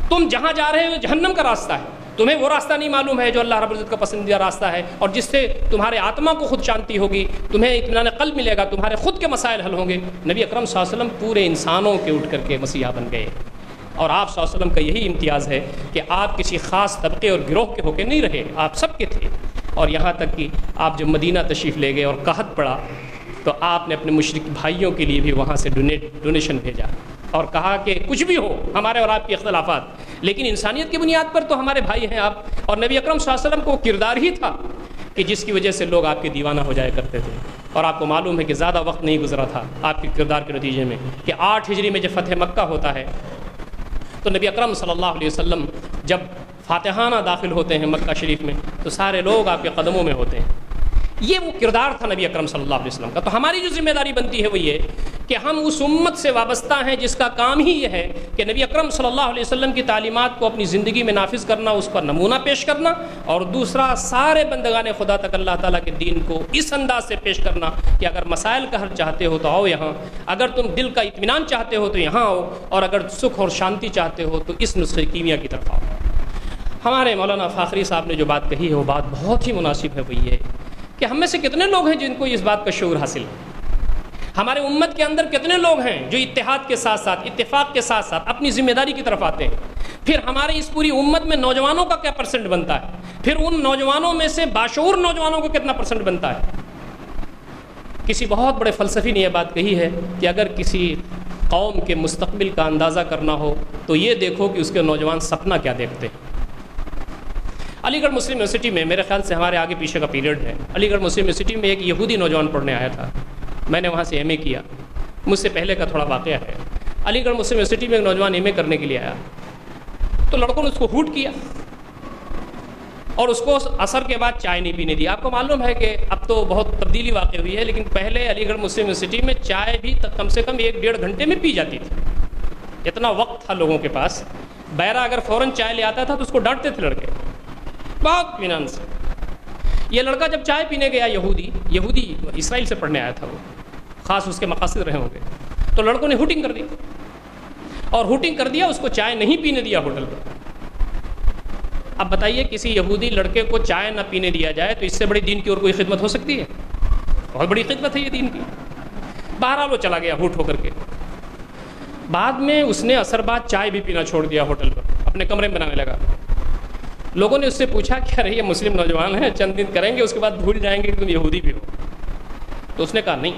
تم جہاں جا رہے ہو جہنم کا راستہ ہے، تمہیں وہ راستہ نہیں معلوم ہے جو اللہ رب العزت کا پسندیدہ راستہ ہے، اور جس سے تمہارے آتما کو خود شانتی ہوگی، تمہیں اطمینان قلب ملے گا، تمہارے خود کے مسائل حل ہوں گے۔ نبی اکرم صلی اللہ علیہ وسلم پورے انسانوں کے اٹھ کر کے مسیحا بن گئے، اور آپ صلی اللہ علیہ وسلم کا یہی امتیاز ہے کہ آپ کسی خاص طبقے اور گروہ کے ہو کے نہیں رہے، آپ سب کے تھے۔ اور یہاں تک کہ آپ جب مدینہ تشریف لے گئے اور قحط پڑا تو آپ نے اپنے مشرک بھائیوں کے لیے بھی وہاں سے ڈونیشن بھیجا اور کہا کہ کچھ بھی ہو ہمارے اور آپ کے اختلافات، لیکن انسانیت کی بنیاد پر تو ہمارے بھائی ہیں آپ۔ اور نبی اکرم صلی اللہ علیہ وسلم کو کردار ہی تھا کہ جس کی وجہ سے لوگ آپ کے دیوانہ ہو جایا کرتے تھے، اور آپ کو معلوم ہے کہ زیادہ وقت نہیں گزرا تھا آپ کے کردار کے نتیجے میں کہ 8 ہجری میں جب فتح مکہ ہوتا ہے تو نبی اکرم صلی اللہ علیہ وسلم جب فاتحانہ داخل ہوتے ہیں مکہ شریف میں تو سارے لوگ آپ کے قدموں میں ہوتے ہیں۔ یہ وہ کردار تھا نبی اکرم صلی اللہ علیہ وسلم کا۔ تو ہماری جو ذمہ داری بنتی ہے وہ یہ کہ ہم اس امت سے وابستہ ہیں جس کا کام ہی یہ ہے کہ نبی اکرم صلی اللہ علیہ وسلم کی تعلیمات کو اپنی زندگی میں نافذ کرنا، اس پر نمونہ پیش کرنا، اور دوسرا سارے بندگان خدا تک اللہ تعالیٰ کے دین کو اس انداز سے پیش کرنا کہ اگر مسائل کا حل چاہتے ہو تو آؤ یہاں، اگر تم دل کا اطمینان چاہتے ہو تو یہاں آؤ، اور اگر سکھ اور شانتی چاہتے ہو تو اس نسخے کیمیا کی طرف آؤ۔ ہمارے مولانا فاخری صاحب نے جو بات کہی ہے وہ بات بہت ہی مناسب ہے، وہ یہ کہ ہم میں سے کتنے لوگ ہیں جن کو اس بات کا شعور حاصل ہے؟ ہمارے امت کے اندر کتنے لوگ ہیں جو اتحاد کے ساتھ ساتھ، اتفاق کے ساتھ ساتھ اپنی ذمہ داری کی طرف آتے ہیں؟ پھر ہمارے اس پوری امت میں نوجوانوں کا کیا پرسنٹ بنتا ہے؟ پھر ان نوجوانوں میں سے باشعور نوجوانوں کو کتنا پرسنٹ بنتا ہے؟ کسی بہت بڑے فلسفی نے یہ بات کہی ہے کہ اگر کسی قوم کے مستقبل کا اندازہ کرنا ہو تو یہ دیکھو کہ اس کے نوجوان سپنا کیا دیکھتے ہیں۔ علی گڑھ مسلم یونیورسٹی میں، میرے خیال سے ہمارے آگے پیچھے کا پیریڈ ہے، علی گڑھ مسلم یونیورسٹی میں ایک یہودی نوجوان پڑھنے آیا تھا، میں نے وہاں سے ایم اے کیا، مجھ سے پہلے کا تھوڑا واقعہ ہے۔ علی گڑھ مسلم یونیورسٹی میں ایک نوجوان ایم اے کرنے کے لیے آیا تو لڑکوں نے اس کو ہوٹ کیا اور اس کو عصر کے بعد چائے نہیں پینے دی۔ آپ کو معلوم ہے کہ اب تو بہت تبدیلی واقع ہوئی ہے، لیکن پہلے علی گڑھ مسلم یونیورسٹی میں چائے بھی کم سے کم 1-1.5 گھنٹے میں پی جاتی تھی، اتنا وقت تھا لوگوں کے پاس۔ بیرا اگر فوراً چائے لے آتا تھا تو اس کو ڈانٹتے تھے لڑکے بہت اطمینان سے۔ یہ لڑکا جب چائے پینے گیا، یہودی اسرائیل سے پڑھنے آیا تھا، وہ خاص اس کے مقاصد رہے ہوں گے، تو لڑکوں نے ہوٹنگ کر دی اور ہوٹنگ کر دیا، اس کو چائے نہیں پینے دیا ہوٹل پر۔ اب بتائیے کسی یہودی لڑکے کو چائے نہ پینے دیا جائے تو اس سے بڑی دین کی اور کوئی خدمت ہو سکتی ہے؟ بہت بڑی خدمت ہے یہ دین کی۔ بہرحال وہ چلا گیا ہوٹ ہو کر کے۔ بعد میں اس نے عصر بعد چائے بھی پینا چھوڑ دیا ہوٹل پر، اپنے کمرے میں بنانے لگا۔ لوگوں نے اس سے پوچھا کہ ارے یہ مسلم نوجوان ہیں، چند دن کریں گے اس کے بعد بھول جائیں گے کہ تم یہودی بھی ہو۔ تو اس نے کہا نہیں،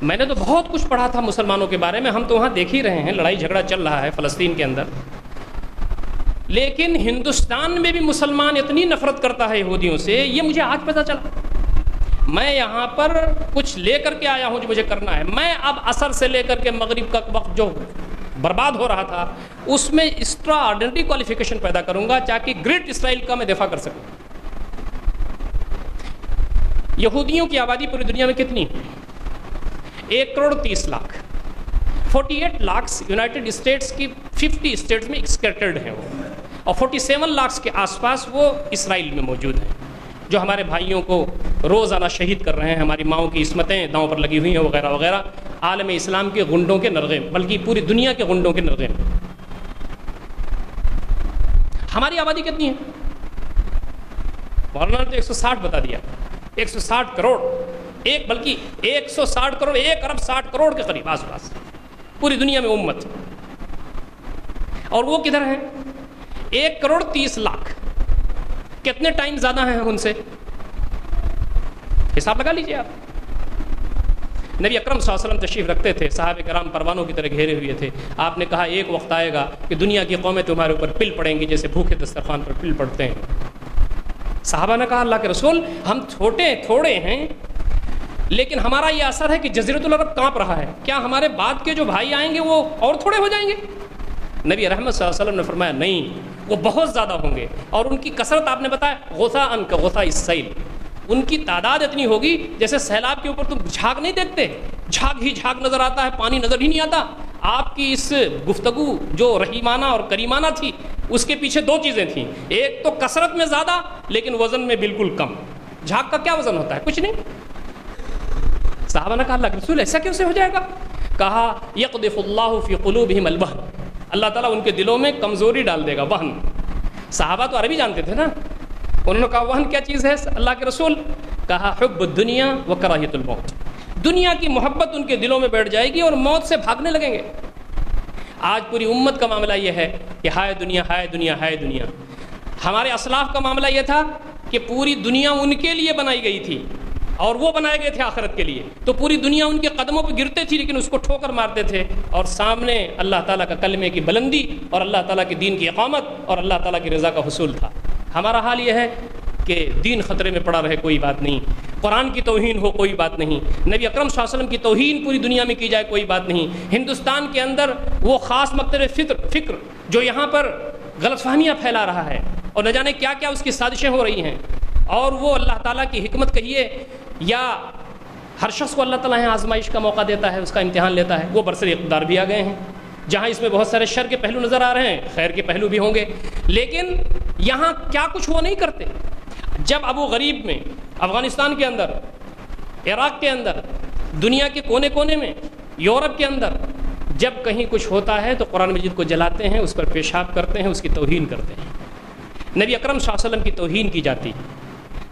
میں نے تو بہت کچھ پڑھا تھا مسلمانوں کے بارے میں، ہم تو وہاں دیکھ ہی رہے ہیں لڑائی جھگڑا چل رہا ہے فلسطین کے اندر، لیکن ہندوستان میں بھی مسلمان اتنی نفرت کرتا ہے یہودیوں سے، یہ مجھے آج پتہ چلا۔ میں یہاں پر کچھ لے کر کے آیا ہوں جو مجھے کرنا ہے۔ میں اب عصر سے لے کر کے مغرب کا وقت جو برباد ہو رہا تھا اس میں ایکسٹرا آرڈینری کوالیفیکیشن پیدا کروں گا تاکہ گریٹ اسرائیل کا میں دفاع کر سکوں۔ یہودیوں کی آبادی پوری دنیا میں کتنی ہے؟ 1.30 کروڑ 48 لاکھ یونائٹڈ اسٹیٹس کی 50 اسٹیٹس میں اسکیٹرڈ ہیں وہ، اور 47 لاکھ کے آس پاس وہ اسرائیل میں موجود ہیں، جو ہمارے بھائیوں کو روزانہ شہید کر رہے ہیں، ہماری ماؤں کی عصمتیں داؤں پر لگی ہوئی ہیں وغیرہ وغیرہ۔ عالم اسلام کے غنڈوں کے نرغے میں، بلکہ پوری دنیا کے غنڈوں کے نرغے میں۔ ہماری آبادی کتنی ہے؟ مولانا نے تو 160 بتا دیا، 160 کروڑ، بلکہ 160 کروڑ، 1 ارب 60 کروڑ کے قریب آس پاس پوری دنیا میں امت، اور وہ کدھر ہیں؟ 1 کروڑ 30 لاکھ، کتنے ٹائم زیادہ ہیں ہم ان سے؟ حساب لگا لیجیے آپ۔ نبی اکرم صلی اللہ علیہ وسلم تشریف رکھتے تھے، صحابہ کرام پروانوں کی طرح گھیرے ہوئے تھے۔ آپ نے کہا ایک وقت آئے گا کہ دنیا کی قومیں تمہارے اوپر پل پڑیں گی جیسے بھوکے دسترخوان پر پل پڑتے ہیں۔ صحابہ نے کہا اللہ کے رسول ہم تھوڑے ہیں، لیکن ہمارا یہ اثر ہے کہ جزیرۃ العرب کانپ رہا ہے، کیا ہمارے بعد کے جو بھائی آئیں گے وہ اور تھوڑے ہو جائیں گے؟ نبی رحمت صلی اللہ علیہ وسلم نے فرمایا نہیں، وہ بہت زیادہ ہوں گے، اور ان کی کثرت آپ نے بتایا غثاء کغثاء السیل، ان کی تعداد اتنی ہوگی جیسے سیلاب کے اوپر تم جھاگ نہیں دیکھتے، جھاگ ہی جھاگ نظر آتا ہے، پانی نظر ہی نہیں آتا۔ آپ کی اس گفتگو جو رحیمانہ اور کریمانہ تھی، اس کے پیچھے 2 چیزیں تھیں، ایک تو کثرت میں زیادہ لیکن وزن میں بالکل کم۔ جھاگ کا کیا وزن ہوتا ہے؟ کچھ نہیں۔ صحابہ نے کہا اللہ کے رسول ایسا کیسے ہو جائے گا؟ کہا یقذف اللہ فی قلوبہم الوہن، اللہ تعالیٰ ان کے دلوں میں کمزوری ڈال دے گا، وہن۔ صحابہ تو عربی جانتے تھے نا، انہوں نے کہا وہن کیا چیز ہے اللہ کے رسول؟ کہا حب الدنیا و کراہیت الموت، دنیا کی محبت ان کے دلوں میں بیٹھ جائے گی اور موت سے بھاگنے لگیں گے۔ آج پوری امت کا معاملہ یہ ہے کہ ہائے دنیا ہائے دنیا ہائے دنیا۔ ہمارے اسلاف کا معاملہ یہ تھا کہ پوری دنیا ان کے لیے بنائی گئی تھی اور وہ بنائے گئے تھے آخرت کے لیے، تو پوری دنیا ان کے قدموں پہ گرتے تھی لیکن اس کو ٹھوکر مارتے تھے، اور سامنے اللہ تعالیٰ کا کلمے کی بلندی اور اللہ تعالیٰ کے دین کی اقامت اور اللہ تعالیٰ کی رضا کا حصول تھا۔ ہمارا حال یہ ہے کہ دین خطرے میں پڑا رہے کوئی بات نہیں، قرآن کی توہین ہو کوئی بات نہیں، نبی اکرم صلی اللہ علیہ وسلم کی توہین پوری دنیا میں کی جائے کوئی بات نہیں، ہندوستان کے اندر وہ خاص مکتب فکر جو یہاں پر غلط فہمیاں پھیلا رہا ہے اور نہ جانے کیا کیا اس کی سازشیں ہو رہی ہیں، اور وہ اللہ تعالیٰ کی حکمت کہیے یا ہر شخص کو اللہ تعالیٰ آزمائش کا موقع دیتا ہے، اس کا امتحان لیتا ہے، وہ برسر اقتدار بھی آ گئے ہیں، جہاں اس میں بہت سارے شر کے پہلو نظر آ رہے ہیں، خیر کے پہلو بھی ہوں گے، لیکن یہاں کیا کچھ وہ نہیں کرتے۔ جب ابو غریب میں، افغانستان کے اندر، عراق کے اندر، دنیا کے کونے کونے میں، یورپ کے اندر جب کہیں کچھ ہوتا ہے تو قرآن مجید کو جلاتے ہیں، اس پر پیشاب کرتے ہیں، اس کی توہین کرتے ہیں۔ نبی اکرم صلی اللہ علیہ وسلم کی توہین کی جاتی،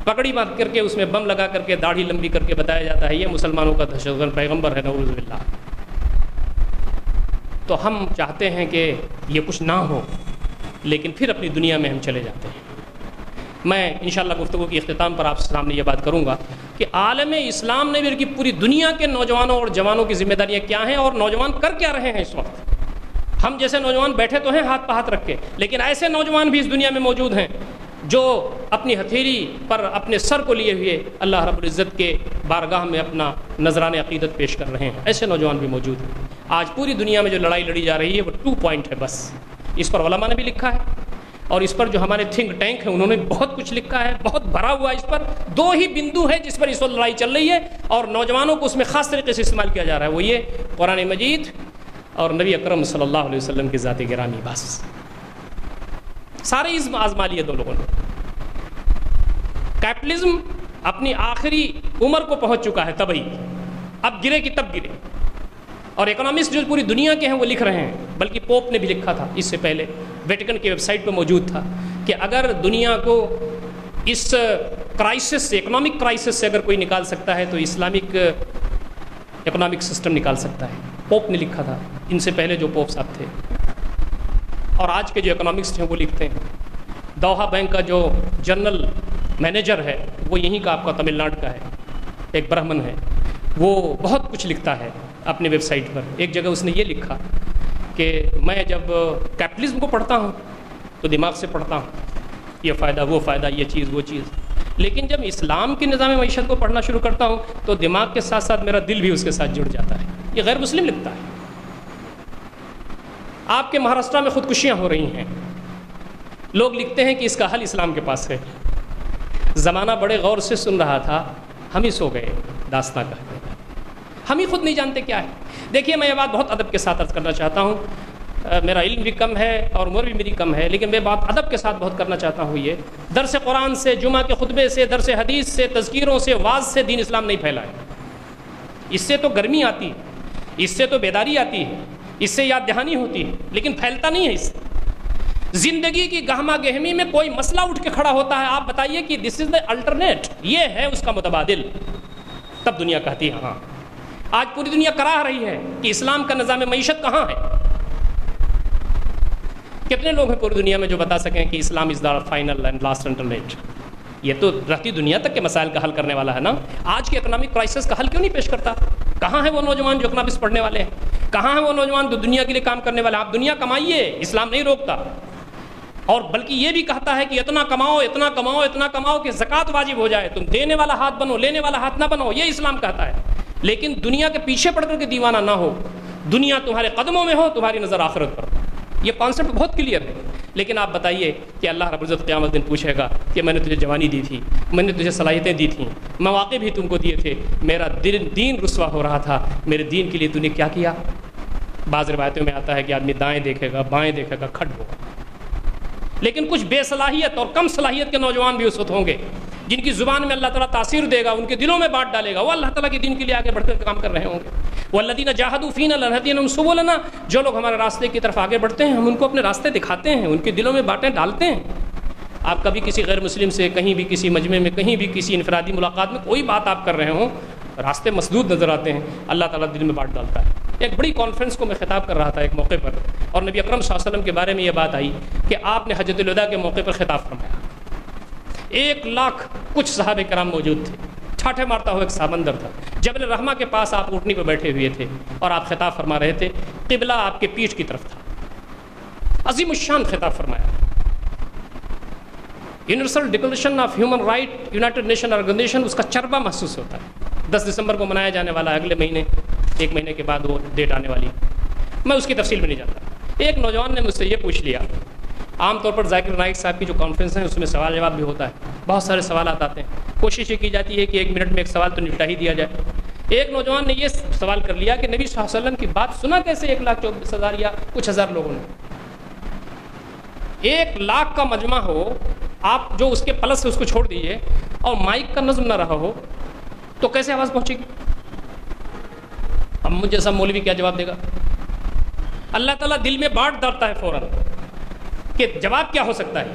پگڑی باندھ کر کے اس میں بم لگا کر کے داڑھی لمبی کر کے بتایا جاتا ہے یہ مسلمانوں کا دہشت گرد پیغمبر ہے، نعوذ باللہ۔ تو ہم چاہتے ہیں کہ یہ کچھ نہ ہو، لیکن پھر اپنی دنیا میں ہم چلے جاتے ہیں۔ میں انشاءاللہ گفتگو کی اختتام پر آپ کے سامنے یہ بات کروں گا کہ عالم اسلام نے بھی پوری دنیا کے نوجوانوں اور جوانوں کی ذمہ داریاں کیا ہیں اور نوجوان کر کیا رہے ہیں اس وقت۔ ہم جیسے نوجوان بیٹھے تو ہیں ہاتھ پہ ہاتھ رکھ کے، لیکن ایسے نوجوان بھی اس دنیا میں موجود ہیں جو اپنی ہتھیلی پر اپنے سر کو لیے ہوئے اللہ رب العزت کے بارگاہ میں اپنا نذران عقیدت پیش کر رہے ہیں، ایسے نوجوان بھی موجود ہیں۔ آج پوری دنیا میں جو لڑائی لڑی جا رہی ہے وہ 2 پوائنٹ ہے بس، اس پر علماء نے بھی لکھا ہے اور اس پر جو ہمارے تھنک ٹینک ہیں انہوں نے بہت کچھ لکھا ہے، بہت بھرا ہوا ہے۔ اس پر 2 ہی بندو ہے جس پر اس وقت لڑائی چل رہی ہے اور نوجوانوں کو اس میں خاص طریقے سے استعمال کیا جا رہا ہے، وہ یہ قرآن مجید اور نبی اکرم صلی اللہ علیہ وسلم کی ذات گرامی، بس سارے عزم آزما لیے 2 لوگوں نے۔ کیپٹلزم اپنی آخری عمر کو پہنچ چکا ہے طبعی، اب گرے کی تب گرے، اور اکنامسٹ جو پوری دنیا کے ہیں وہ لکھ رہے ہیں، بلکہ پوپ نے بھی لکھا تھا اس سے پہلے، ویٹیکن کی ویب سائٹ پہ موجود تھا کہ اگر دنیا کو اس کرائسس سے، اکنامک کرائسس سے اگر کوئی نکال سکتا ہے تو اسلامک اکنامک سسٹم نکال سکتا ہے۔ پوپ نے لکھا تھا، ان سے پہلے جو پوپ صاحب تھے، اور آج کے جو اکنامکسٹ ہیں وہ لکھتے ہیں۔ دوحہ بینک کا جو جنرل مینیجر ہے وہ یہیں کا آپ کا تمل ناڈو کا ہے، ایک برہمن ہے، وہ بہت کچھ لکھتا ہے اپنے ویب سائٹ پر۔ ایک جگہ اس نے یہ لکھا کہ میں جب کیپٹلزم کو پڑھتا ہوں تو دماغ سے پڑھتا ہوں، یہ فائدہ وہ فائدہ، یہ چیز وہ چیز، لیکن جب اسلام کے نظام معیشت کو پڑھنا شروع کرتا ہوں تو دماغ کے ساتھ ساتھ میرا دل بھی اس کے ساتھ جڑ جاتا ہے۔ یہ غیر مسلم لکھتا ہے۔ آپ کے مہاراشٹر میں خودکشیاں ہو رہی ہیں، لوگ لکھتے ہیں کہ اس کا حل اسلام کے پاس ہے۔ زمانہ بڑے غور سے سن رہا تھا، ہم ہی سو گئے داستان کا، ہم ہی خود نہیں جانتے کیا ہے۔ دیکھیے میں یہ بات بہت ادب کے ساتھ عرض کرنا چاہتا ہوں، میرا علم بھی کم ہے اور عمر بھی میری کم ہے، لیکن میں بات ادب کے ساتھ بہت کرنا چاہتا ہوں۔ یہ درس قرآن سے، جمعہ کے خطبے سے، درس حدیث سے، تذکیروں سے، واعظ سے دین اسلام نہیں پھیلا ہے۔ اس سے تو گرمی آتی، اس سے تو بیداری آتی ہے، اس سے یاد دہانی ہوتی ہے، لیکن پھیلتا نہیں ہے اس سے۔ زندگی کی گہما گہمی میں کوئی مسئلہ اٹھ کے کھڑا ہوتا ہے، آپ بتائیے کہ دس از دا الٹرنیٹ، یہ ہے اس کا متبادل، تب دنیا کہتی ہے ہاں۔ آج پوری دنیا کراہ رہی ہے کہ اسلام کا نظام معیشت کہاں ہے۔ کتنے لوگ ہیں پوری دنیا میں جو بتا سکیں کہ Islam is the final and last alternate? یہ تو رہتی دنیا تک کے مسائل کا حل کرنے والا ہے نا۔ آج کے اکنامک کرائسس کا حل کیوں نہیں پیش کرتا؟ کہاں ہیں وہ نوجوان جو اکنامکس پڑھنے والے ہیں؟ کہاں ہیں وہ نوجوان جو دنیا کے لیے کام کرنے والے ہیں؟ آپ دنیا کمائیے، اسلام نہیں روکتا، اور بلکہ یہ بھی کہتا ہے کہ اتنا کماؤ اتنا کماؤ اتنا کماؤ کہ زکوٰۃ واجب ہو جائے، تم دینے والا ہاتھ بنو، لینے والا ہاتھ نہ بنو، یہ اسلام کہتا ہے۔ لیکن دنیا کے پیچھے پڑ کر کے دیوانہ نہ ہو، دنیا تمہارے قدموں میں ہو، تمہاری نظر آخرت پر۔ یہ کانسیپٹ بہت کلیئر ہے، لیکن آپ بتائیے کہ اللہ رب العزت قیامت دن پوچھے گا کہ میں نے تجھے جوانی دی تھی، میں نے تجھے صلاحیتیں دی تھیں، مواقع بھی تم کو دیے تھے، میرا دین رسوا ہو رہا تھا، میرے دین کے لیے تو نے کیا کیا؟ بعض روایتوں میں آتا ہے کہ آدمی دائیں دیکھے گا، بائیں دیکھے گا، کھٹ ہوگا۔ لیکن کچھ بے صلاحیت اور کم صلاحیت کے نوجوان بھی اس وقت ہوں گے جن کی زبان میں اللہ تعالیٰ تاثیر دے گا، ان کے دلوں میں بات ڈالے گا، وہ اللہ تعالیٰ کے دین کے لیے آگے بڑھ کر کام کر رہے ہوں گے۔ والذین جاہدوا فینا لنہدینہم سبلنا، جو لوگ ہمارے راستے کی طرف آگے بڑھتے ہیں ہم ان کو اپنے راستے دکھاتے ہیں، ان کے دلوں میں باتیں ڈالتے ہیں۔ آپ کبھی کسی غیر مسلم سے کہیں بھی کسی مجمع میں کہیں بھی کسی انفرادی ملاقات میں کوئی بات آپ کر رہے ہوں، راستے مسدود نظر آتے ہیں، اللہ تعالیٰ دل میں بات ڈالتا ہے۔ ایک بڑی کانفرنس کو میں خطاب کر رہا تھا ایک موقع پر، اور نبی اکرم صلی اللہ علیہ وسلم کے بارے میں یہ بات آئی کہ آپ نے حجۃ الوداع کے موقع پر خطاب فرمایا۔ 1,00,000 کچھ صحابہ کرام موجود تھے، ٹھاٹھے مارتا ہوا ایک سمندر تھا، جبل رحمہ کے پاس آپ اونٹنی پہ بیٹھے ہوئے تھے اور آپ خطاب فرما رہے تھے، قبلہ آپ کے پیٹھ کی طرف تھا، عظیم الشان خطاب فرمایا۔ Universal declaration of human right united nation organisation, اس کا چربا محسوس ہوتا ہے۔ 10 دسمبر کو منایا جانے والا ہے، اگلے مہینے، 1 مہینے کے بعد وہ ڈیٹ آنے والی ہے، میں اس کی تفصیل میں نہیں جانتا۔ ایک نوجوان نے مجھ سے یہ پوچھ لیا، عام طور پر ذاکر نائک صاحب کی جو کانفرنس ہیں اس میں سوال جواب بھی ہوتا ہے، بہت سارے سوالات آتے ہیں، کوشش یہ کی جاتی ہے کہ 1 منٹ میں ایک سوال تو نپٹا ہی دیا جائے۔ ایک نوجوان نے یہ سوال کر لیا کہ نبی صلی اللہ علیہ وسلم کی بات سنا کیسے 1,24,000 یا کچھ ہزار لوگوں نے؟ 1,00,000 کا مجمع ہو، آپ جو اس کے پلس سے اس کو چھوڑ دیجئے، اور مائک کا نظم نہ رہا ہو تو کیسے آواز پہنچے گی؟ اب مجھے جیسا مولوی کیا جواب دے گا؟ اللہ تعالیٰ دل میں بانٹ ڈالتا ہے فوراً کہ جواب کیا ہو سکتا ہے۔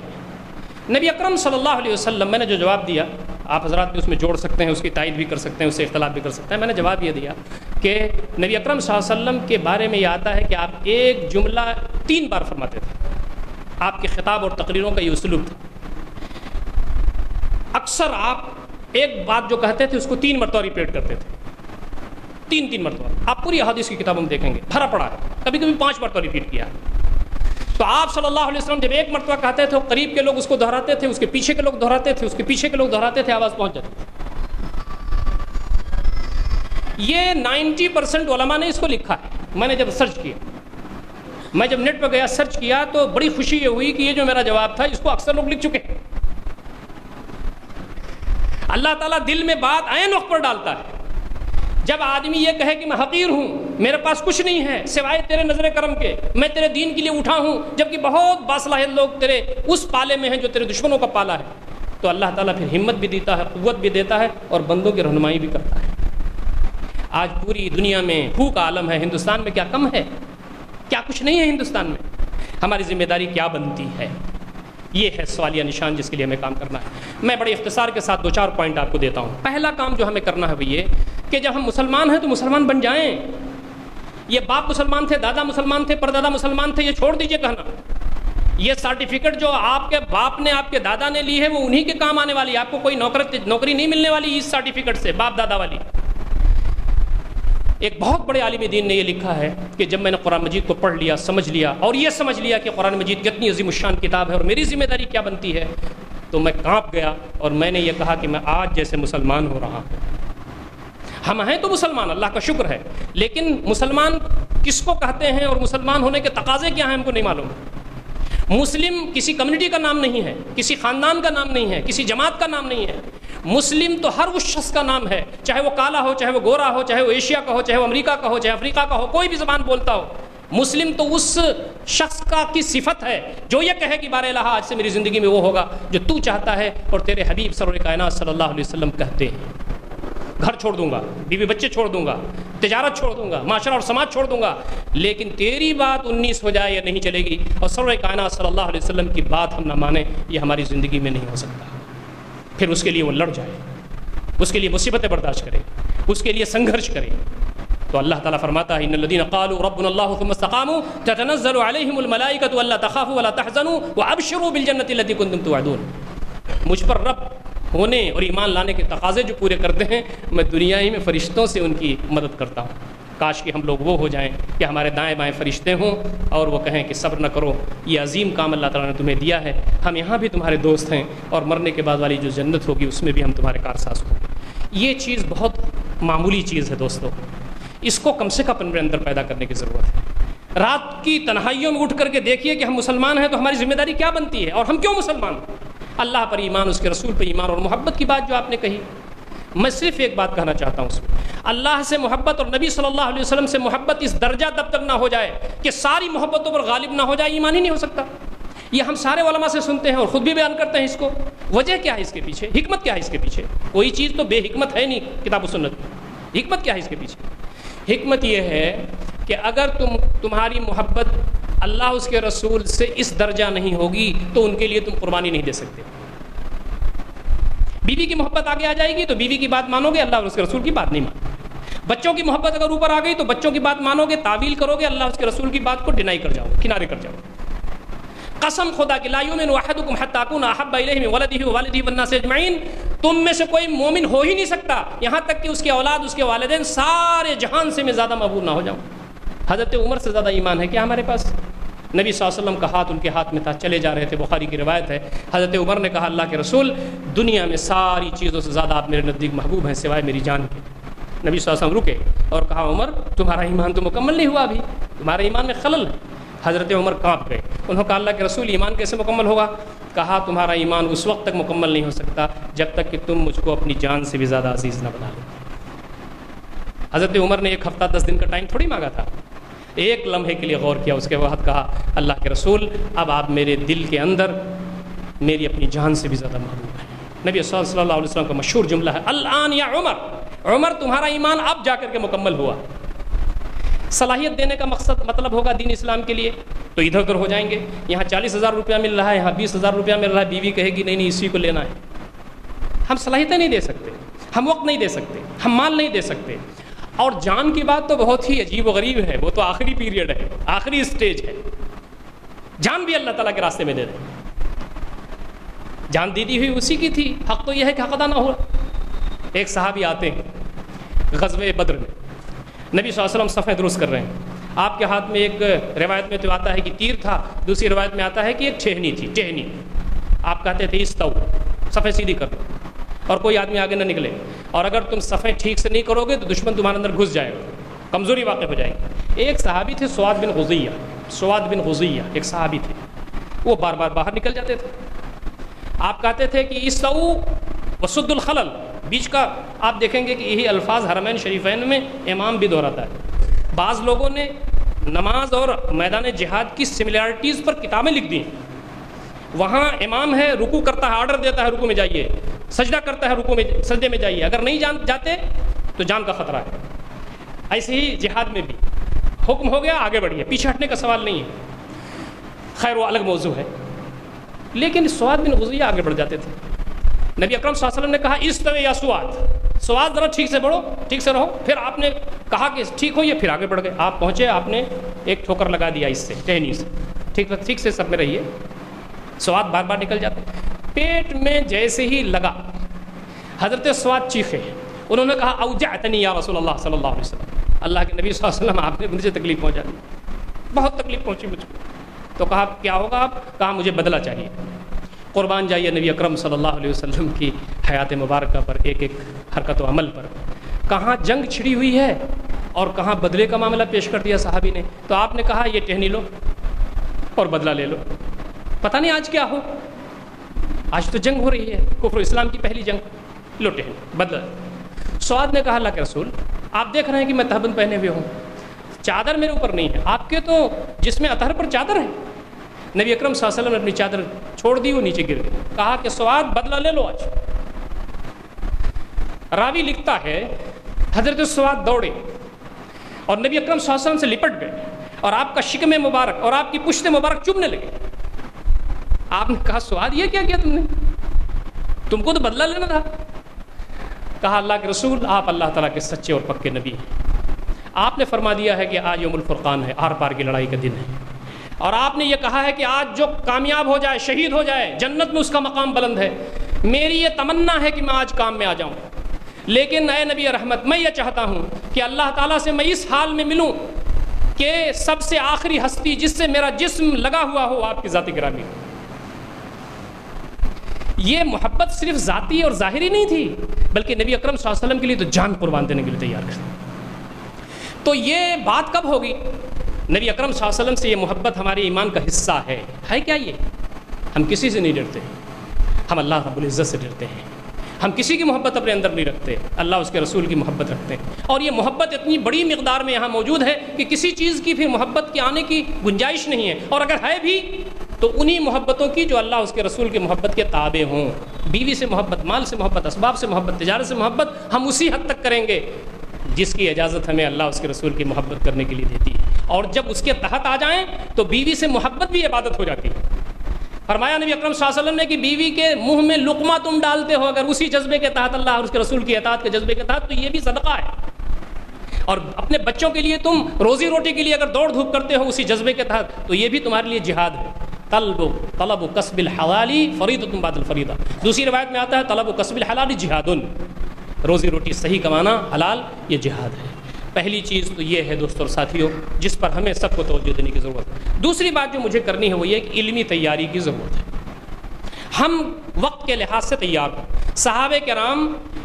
نبی اکرم صلی اللہ علیہ وسلم، میں نے جو جواب دیا، آپ حضرات بھی اس میں جوڑ سکتے ہیں، اس کی تائید بھی کر سکتے ہیں، اس سے اختلاف بھی کر سکتے ہیں۔ میں نے جواب یہ دیا کہ نبی اکرم صلی اللہ علیہ وسلم کے بارے میں یہ آتا ہے کہ آپ ایک جملہ 3 بار فرماتے تھے، آپ کے خطاب اور تقریروں کا یہ اسلوب تھا۔ اکثر آپ ایک بات جو کہتے تھے اس کو 3 مرتبہ ریپیٹ کرتے تھے، 3 مرتبہ۔ آپ پوری احادیث کی کتابوں میں دیکھیں گے بھرا پڑا ہے، کبھی کبھی 5 مرتبہ ریپیٹ کیا ہے۔ تو آپ صلی اللہ علیہ وسلم جب 1 مرتبہ کہتے تھے، قریب کے لوگ اس کو دہراتے تھے، اس کے پیچھے کے لوگ دہراتے تھے، اس کے پیچھے کے لوگ دہراتے تھے، آواز پہنچ جاتی تھی۔ یہ 90% علماء نے اس کو لکھا ہے۔ میں نے جب سرچ کیا، میں جب نیٹ پہ گیا سرچ کیا تو بڑی خوشی یہ ہوئی کہ یہ جو میرا جواب تھا اس کو اکثر لوگ لکھ چکے ہیں۔ اللہ تعالیٰ دل میں بات عین وقت پر ڈالتا ہے۔ جب آدمی یہ کہے کہ میں حقیر ہوں، میرے پاس کچھ نہیں ہے سوائے تیرے نظر کرم کے، میں تیرے دین کے لیے اٹھا ہوں، جبکہ بہت باصلاحیت لوگ تیرے اس پالے میں ہیں جو تیرے دشمنوں کا پالا ہے، تو اللہ تعالیٰ پھر ہمت بھی دیتا ہے، قوت بھی دیتا ہے، اور بندوں کی رہنمائی بھی کرتا ہے۔ آج پوری دنیا میں ہو کا عالم ہے، ہندوستان میں کیا کم ہے؟ کیا کچھ نہیں ہے ہندوستان میں؟ ہماری ذمہ داری کیا بنتی ہے؟ یہ ہے سوالیہ نشان جس کے لیے ہمیں کام کرنا ہے۔ میں بڑے اختصار کے ساتھ 2-4 پوائنٹ آپ کو دیتا ہوں۔ پہلا کام جو ہمیں کرنا ہے وہ یہ کہ جب ہم مسلمان ہیں تو مسلمان بن جائیں۔ یہ باپ مسلمان تھے، دادا مسلمان تھے، پردادا مسلمان تھے، یہ چھوڑ دیجئے کہنا۔ یہ سرٹیفکیٹ جو آپ کے باپ نے آپ کے دادا نے لی ہے وہ انہی کے کام آنے والی ہے، آپ کو کوئی نوکری نہیں ملنے والی اس سرٹیفکیٹ سے باپ دادا والی۔ ایک بہت بڑے عالم دین نے یہ لکھا ہے کہ جب میں نے قرآن مجید کو پڑھ لیا، سمجھ لیا، اور یہ سمجھ لیا کہ قرآن مجید کتنی عظیم الشان کتاب ہے اور میری ذمہ داری کیا بنتی ہے، تو میں کانپ گیا اور میں نے یہ کہا کہ میں آج جیسے مسلمان ہو رہا ہوں۔ ہم ہیں تو مسلمان، اللہ کا شکر ہے، لیکن مسلمان کس کو کہتے ہیں اور مسلمان ہونے کے تقاضے کیا ہیں ہم کو نہیں معلوم۔ مسلم کسی کمیونٹی کا نام نہیں ہے، کسی خاندان کا نام نہیں ہے، کسی جماعت کا نام نہیں ہے۔ مسلم تو ہر اس شخص کا نام ہے، چاہے وہ کالا ہو، چاہے وہ گورا ہو، چاہے وہ ایشیا کا ہو، چاہے وہ امریکہ کا ہو، چاہے افریقہ کا ہو، کوئی بھی زبان بولتا ہو۔ مسلم تو اس شخص کا کی صفت ہے جو یہ کہے کہ بار الہ آج سے میری زندگی میں وہ ہوگا جو تو چاہتا ہے اور تیرے حبیب سرور کائنات صلی اللہ علیہ وسلم کہتے ہیں۔ گھر چھوڑ دوں گا، بیوی بچے چھوڑ دوں گا، تجارت چھوڑ دوں گا، معاشرہ اور سماج چھوڑ دوں گا، لیکن تیری بات 19 ہو جائے یا نہیں چلے گی، اور سرور کائنات صلی اللہ علیہ وسلم کی بات ہم نہ مانیں، یہ ہماری زندگی میں نہیں ہو سکتا۔ پھر اس کے لیے وہ لڑ جائے، اس کے لیے مصیبتیں برداشت کرے، اس کے لیے سنگھرش کرے۔ تو اللہ تعالیٰ فرماتا ہے ان الذين قالوا ربنا الله ثم استقاموا تتنزل عليهم الملائكة الا تخافوا ولا تحزنوا وابشروا بالجنة التي كنتم توعدون۔ مجھ پر رب ہونے اور ایمان لانے کے تقاضے جو پورے کرتے ہیں، میں دنیا ہی میں فرشتوں سے ان کی مدد کرتا ہوں۔ کاش کہ ہم لوگ وہ ہو جائیں کہ ہمارے دائیں بائیں فرشتے ہوں اور وہ کہیں کہ صبر نہ کرو، یہ عظیم کام اللہ تعالیٰ نے تمہیں دیا ہے، ہم یہاں بھی تمہارے دوست ہیں، اور مرنے کے بعد والی جو جنت ہوگی اس میں بھی ہم تمہارے کارساز ہوں گے۔ یہ چیز بہت معمولی چیز ہے دوستو، اس کو کم سے کم اپنے اندر پیدا کرنے کی ضرورت ہے۔ رات کی تنہائیوں میں اٹھ کر کے دیکھیے کہ ہم مسلمان ہیں تو ہماری ذمہ داری کیا بنتی ہے، اور ہم کیوں مسلمان ہیں؟ اللہ پر ایمان، اس کے رسول پر ایمان اور محبت کی بات جو آپ نے کہی، میں صرف ایک بات کہنا چاہتا ہوں اس میں، اللہ سے محبت اور نبی صلی اللہ علیہ وسلم سے محبت اس درجہ تب تک نہ ہو جائے کہ ساری محبتوں پر غالب نہ ہو جائے، ایمان ہی نہیں ہو سکتا۔ یہ ہم سارے علماء سے سنتے ہیں اور خود بھی بیان کرتے ہیں اس کو۔ وجہ کیا ہے اس کے پیچھے؟ حکمت کیا ہے اس کے پیچھے؟ کوئی چیز تو بے حکمت ہے نہیں کتاب و سنت میں۔ حکمت کیا ہے اس کے پیچھے؟ حکمت یہ ہے کہ اگر تمہاری محبت اللہ اس کے رسول سے اس درجہ نہیں ہوگی تو ان کے لیے تم قربانی نہیں دے سکتے۔ بیوی کی محبت آگے آ جائے گی تو بیوی کی بات مانو گے، اللہ اور اس کے رسول کی بات نہیں مانو گے۔ بچوں کی محبت اگر اوپر آ گئی تو بچوں کی بات مانو گے، تعویل کرو گے، اللہ اس کے رسول کی بات کو ڈینائی کر جاؤ گے، کنارے کر جاؤ گے۔ قسم خدا کی لا یؤمن احدکم حتی اکون احب الیہ من ولدہ ووالدہ والناس اجمعین، تم میں سے کوئی مومن ہو ہی نہیں سکتا یہاں تک کہ اس کے اولاد، اس کے والدین، سارے جہان سے میں زیادہ محبوب نہ ہو جاؤں۔ حضرت عمر سے زیادہ ایمان ہے کیا ہمارے پاس؟ نبی صلی اللہ علیہ وسلم کا ہاتھ ان کے ہاتھ میں تھا، چلے جا رہے تھے، بخاری کی روایت ہے، حضرت عمر نے کہا اللہ کے رسول دنیا میں ساری چیزوں سے زیادہ آپ میرے نزدیک محبوب ہیں سوائے میری جان کے۔ نبی صلی اللہ علیہ وسلم رکے اور کہا عمر تمہارا ایمان تو مکمل نہیں ہوا ابھی، تمہارے ایمان میں خلل ہے۔ حضرت عمر کانپ گئے، انہوں نے کہا اللہ کے رسول ایمان کیسے مکمل ہوگا؟ کہا تمہارا ایمان اس وقت تک مکمل نہیں ہو سکتا جب تک کہ تم مجھ کو اپنی جان سے بھی زیادہ عزیز نہ بنا لو۔ حضرت عمر نے 1 ہفتہ 10 دن کا ٹائم تھوڑی مانگا تھا، ایک لمحے کے لیے غور کیا، اس کے بعد کہا اللہ کے رسول اب آپ میرے دل کے اندر میری اپنی جان سے بھی زیادہ محبوب ہیں۔ نبی صلی اللہ علیہ وسلم کا مشہور جملہ ہے الآن یا عمر، عمر تمہارا ایمان اب جا کر کے مکمل ہوا۔ صلاحیت دینے کا مطلب ہوگا دین اسلام کے لیے تو ادھر ادھر ہو جائیں گے، یہاں 40,000 روپیہ مل رہا ہے، یہاں 20,000 روپیہ مل رہا ہے، بیوی کہے گی نہیں نہیں اسی کو لینا ہے۔ ہم صلاحیتیں نہیں دے سکتے، ہم وقت نہیں دے سکتے، ہم مال نہیں دے سکتے، اور جان کی بات تو بہت ہی عجیب و غریب ہے، وہ تو آخری پیریڈ ہے، آخری اسٹیج ہے، جان بھی اللہ تعالیٰ کے راستے میں دے دیں۔ جان دی ہوئی اسی کی تھی، حق تو یہ ہے کہ حق ادا نہ ہوا۔ ایک صحابی آتے ہیں غزوہ بدر میں، نبی صلی اللہ علیہ وسلم صفیں درست کر رہے ہیں، آپ کے ہاتھ میں ایک روایت میں تو آتا ہے کہ تیر تھا، دوسری روایت میں آتا ہے کہ ایک ٹھہنی تھی، ٹہنی۔ آپ کہتے تھے استو، صفیں سیدھی کر لو اور کوئی آدمی آگے نہ نکلے، اور اگر تم صفیں ٹھیک سے نہیں کرو گے تو دشمن تمہارے اندر گھس جائے گا، کمزوری واقع ہو جائے گی۔ ایک صحابی تھے سواد بن غزیہ ایک صحابی تھے، وہ بار بار باہر نکل جاتے تھے۔ آپ کہتے تھے کہ استو وسد الخلل، بیچ کا آپ دیکھیں گے کہ یہی الفاظ حرمین شریفین میں امام بھی دہراتا ہے۔ بعض لوگوں نے نماز اور میدان جہاد کی سملیرٹیز پر کتابیں لکھ دی، وہاں امام ہے رکوع کرتا ہے، آرڈر دیتا ہے رکوع میں جائیے، سجدہ کرتا ہے رکوع میں سجدے میں جائیے، اگر نہیں جاتے تو جان کا خطرہ ہے۔ ایسے ہی جہاد میں بھی حکم ہو گیا آگے بڑھیے، پیچھے ہٹنے کا سوال نہیں ہے، خیر وہ الگ موضوع ہے۔ لیکن سواد بن غزیہ آگے بڑھ جاتے تھے، نبی اکرم صلی اللہ علیہ وسلم نے کہا استوی یا سواد ذرا ٹھیک سے بڑھو، ٹھیک سے رہو، پھر آپ نے کہا کہ ٹھیک ہو یہ، پھر آگے بڑھ گئے، آپ پہنچے، آپ نے ایک ٹھوکر لگا دیا اس سے ٹہنی سے، ٹھیک سے سب میں رہیے، سواد بار بار نکل جاتے۔ پیٹ میں جیسے ہی لگا حضرت سواد چیخے، انہوں نے کہا اوجعتنی یا رسول اللہ صلی اللہ علیہ وسلم، اللہ کے نبی صلی اللہ علیہ وسلم آپ نے مجھے تکلیف پہنچا دی، بہت تکلیف پہنچی مجھ کو۔ تو کہا کیا ہوگا؟ آپ کہا مجھے بدلہ چاہیے۔ قربان جائیے نبی اکرم صلی اللہ علیہ وسلم کی حیات مبارکہ پر، ایک ایک حرکت و عمل پر، کہاں جنگ چھڑی ہوئی ہے اور کہاں بدلے کا معاملہ پیش کر دیا صحابی نے۔ تو آپ نے کہا یہ ٹہنی لو اور بدلہ لے لو، پتہ نہیں آج کیا ہو، آج تو جنگ ہو رہی ہے، کفر و اسلام کی پہلی جنگ، لو ٹہنی بدلہ۔ سعد نے کہا اللہ کے رسول آپ دیکھ رہے ہیں کہ میں تہبند پہنے ہوئے ہوں، چادر میرے اوپر نہیں ہے، آپ کے تو جس میں اطہر پر چادر ہے۔ نبی اکرم صلی اللہ علیہ وسلم نے اپنی چادر چھوڑ دی، وہ نیچے گر گئی، کہا کہ سعد بدلہ لے لو آج۔ راوی لکھتا ہے حضرت سواد دوڑے اور نبی اکرم صلی اللہ علیہ وسلم سے لپٹ گئے اور آپ کا شکم مبارک اور آپ کی پشت مبارک چومنے لگے. آپ نے کہا سواد یہ کیا کیا تم نے؟ تم کو تو بدلہ لینا تھا. کہا اللہ کے رسول آپ اللہ تعالیٰ کے سچے اور پکے نبی ہیں. آپ نے فرما دیا ہے کہ آج یوم الفرقان ہے، آر پار کی لڑائی کا دن ہے، اور آپ نے یہ کہا ہے کہ آج جو کامیاب ہو جائے، شہید ہو جائے، جنت میں اس کا مقام بلند ہے. میری یہ تمنا ہے کہ میں آج کام میں آ جاؤں، لیکن اے نبی رحمت میں یہ چاہتا ہوں کہ اللہ تعالیٰ سے میں اس حال میں ملوں کہ سب سے آخری ہستی جس سے میرا جسم لگا ہوا ہو آپ کی ذات گرامی. یہ محبت صرف ذاتی اور ظاہری نہیں تھی، بلکہ نبی اکرم صلی اللہ علیہ وسلم کے لیے تو جان قربان دینے کے لیے تیار کر. تو یہ بات کب ہوگی؟ نبی اکرم صلی اللہ علیہ وسلم سے یہ محبت ہمارے ایمان کا حصہ ہے کیا یہ؟ ہم کسی سے نہیں ڈرتے، ہم اللہ رب العزت سے ڈرتے ہیں. ہم کسی کی محبت اپنے اندر نہیں رکھتے، اللہ اس کے رسول کی محبت رکھتے ہیں. اور یہ محبت اتنی بڑی مقدار میں یہاں موجود ہے کہ کسی چیز کی پھر محبت کے آنے کی گنجائش نہیں ہے، اور اگر ہے بھی تو انہی محبتوں کی جو اللہ اس کے رسول کی محبت کے تابع ہوں. بیوی سے محبت، مال سے محبت، اسباب سے محبت، تجارت سے محبت ہم اسی حد تک کریں گے جس کی اجازت ہمیں اللہ اس کے رسول کی محبت کرنے کے لیے دیتی ہے. اور جب اس کے تحت آ جائیں تو بیوی سے محبت بھی عبادت ہو جاتی ہے. فرمایا نبی اکرم صلی اللہ علیہ وسلم نے کہ بیوی کے منہ میں لقمہ تم ڈالتے ہو اگر اسی جذبے کے تحت اللہ اور اس کے رسول کی اطاعت کے جذبے کے تحت، تو یہ بھی صدقہ ہے. اور اپنے بچوں کے لیے تم روزی روٹی کے لیے اگر دوڑ دھوپ کرتے ہو اسی جذبے کے تحت، تو یہ بھی تمہارے لیے جہاد ہے. طلب کسب الحلال فریضۃ بعد الفریضہ. دوسری روایت میں آتا ہے طلب کسب الحلال جہاد. روزی روٹی صحیح کمانا حلال، یہ جہاد ہے. پہلی چیز تو یہ ہے دوستوں اور ساتھیوں جس پر ہمیں سب کو توجہ دینے کی ضرورت ہے. دوسری بات جو مجھے کرنی ہے وہ یہ کہ علمی تیاری کی ضرورت ہے. ہم وقت کے لحاظ سے تیار ہوں. صحابہ کرام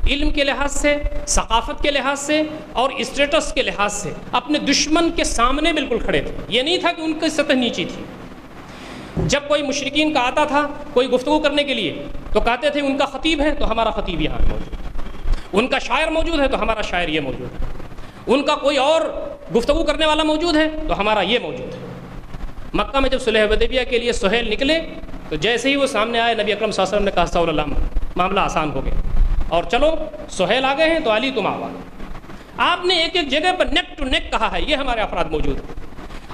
علم کے لحاظ سے، ثقافت کے لحاظ سے اور اسٹیٹس کے لحاظ سے اپنے دشمن کے سامنے بالکل کھڑے تھے. یہ نہیں تھا کہ ان کی سطح نیچی تھی. جب کوئی مشرکین کا آتا تھا کوئی گفتگو کرنے کے لیے تو کہتے تھے ان کا خطیب ہے تو ہمارا خطیب یہاں موجود ہے، ان کا شاعر موجود ہے تو ہمارا شاعر یہ موجود ہے، ان کا کوئی اور گفتگو کرنے والا موجود ہے تو ہمارا یہ موجود ہے. مکہ میں جب صلح حدیبیہ کے لیے سہیل نکلے تو جیسے ہی وہ سامنے آئے نبی اکرم صلی اللہ علیہ وسلم نے کہا صلی اللہ علیہ وسلم معاملہ آسان ہو گیا، اور چلو سہیل آ گئے ہیں تو علی تم آوا. آپ نے ایک ایک جگہ پر نیک ٹو نیک کہا ہے یہ ہمارے افراد موجود ہیں.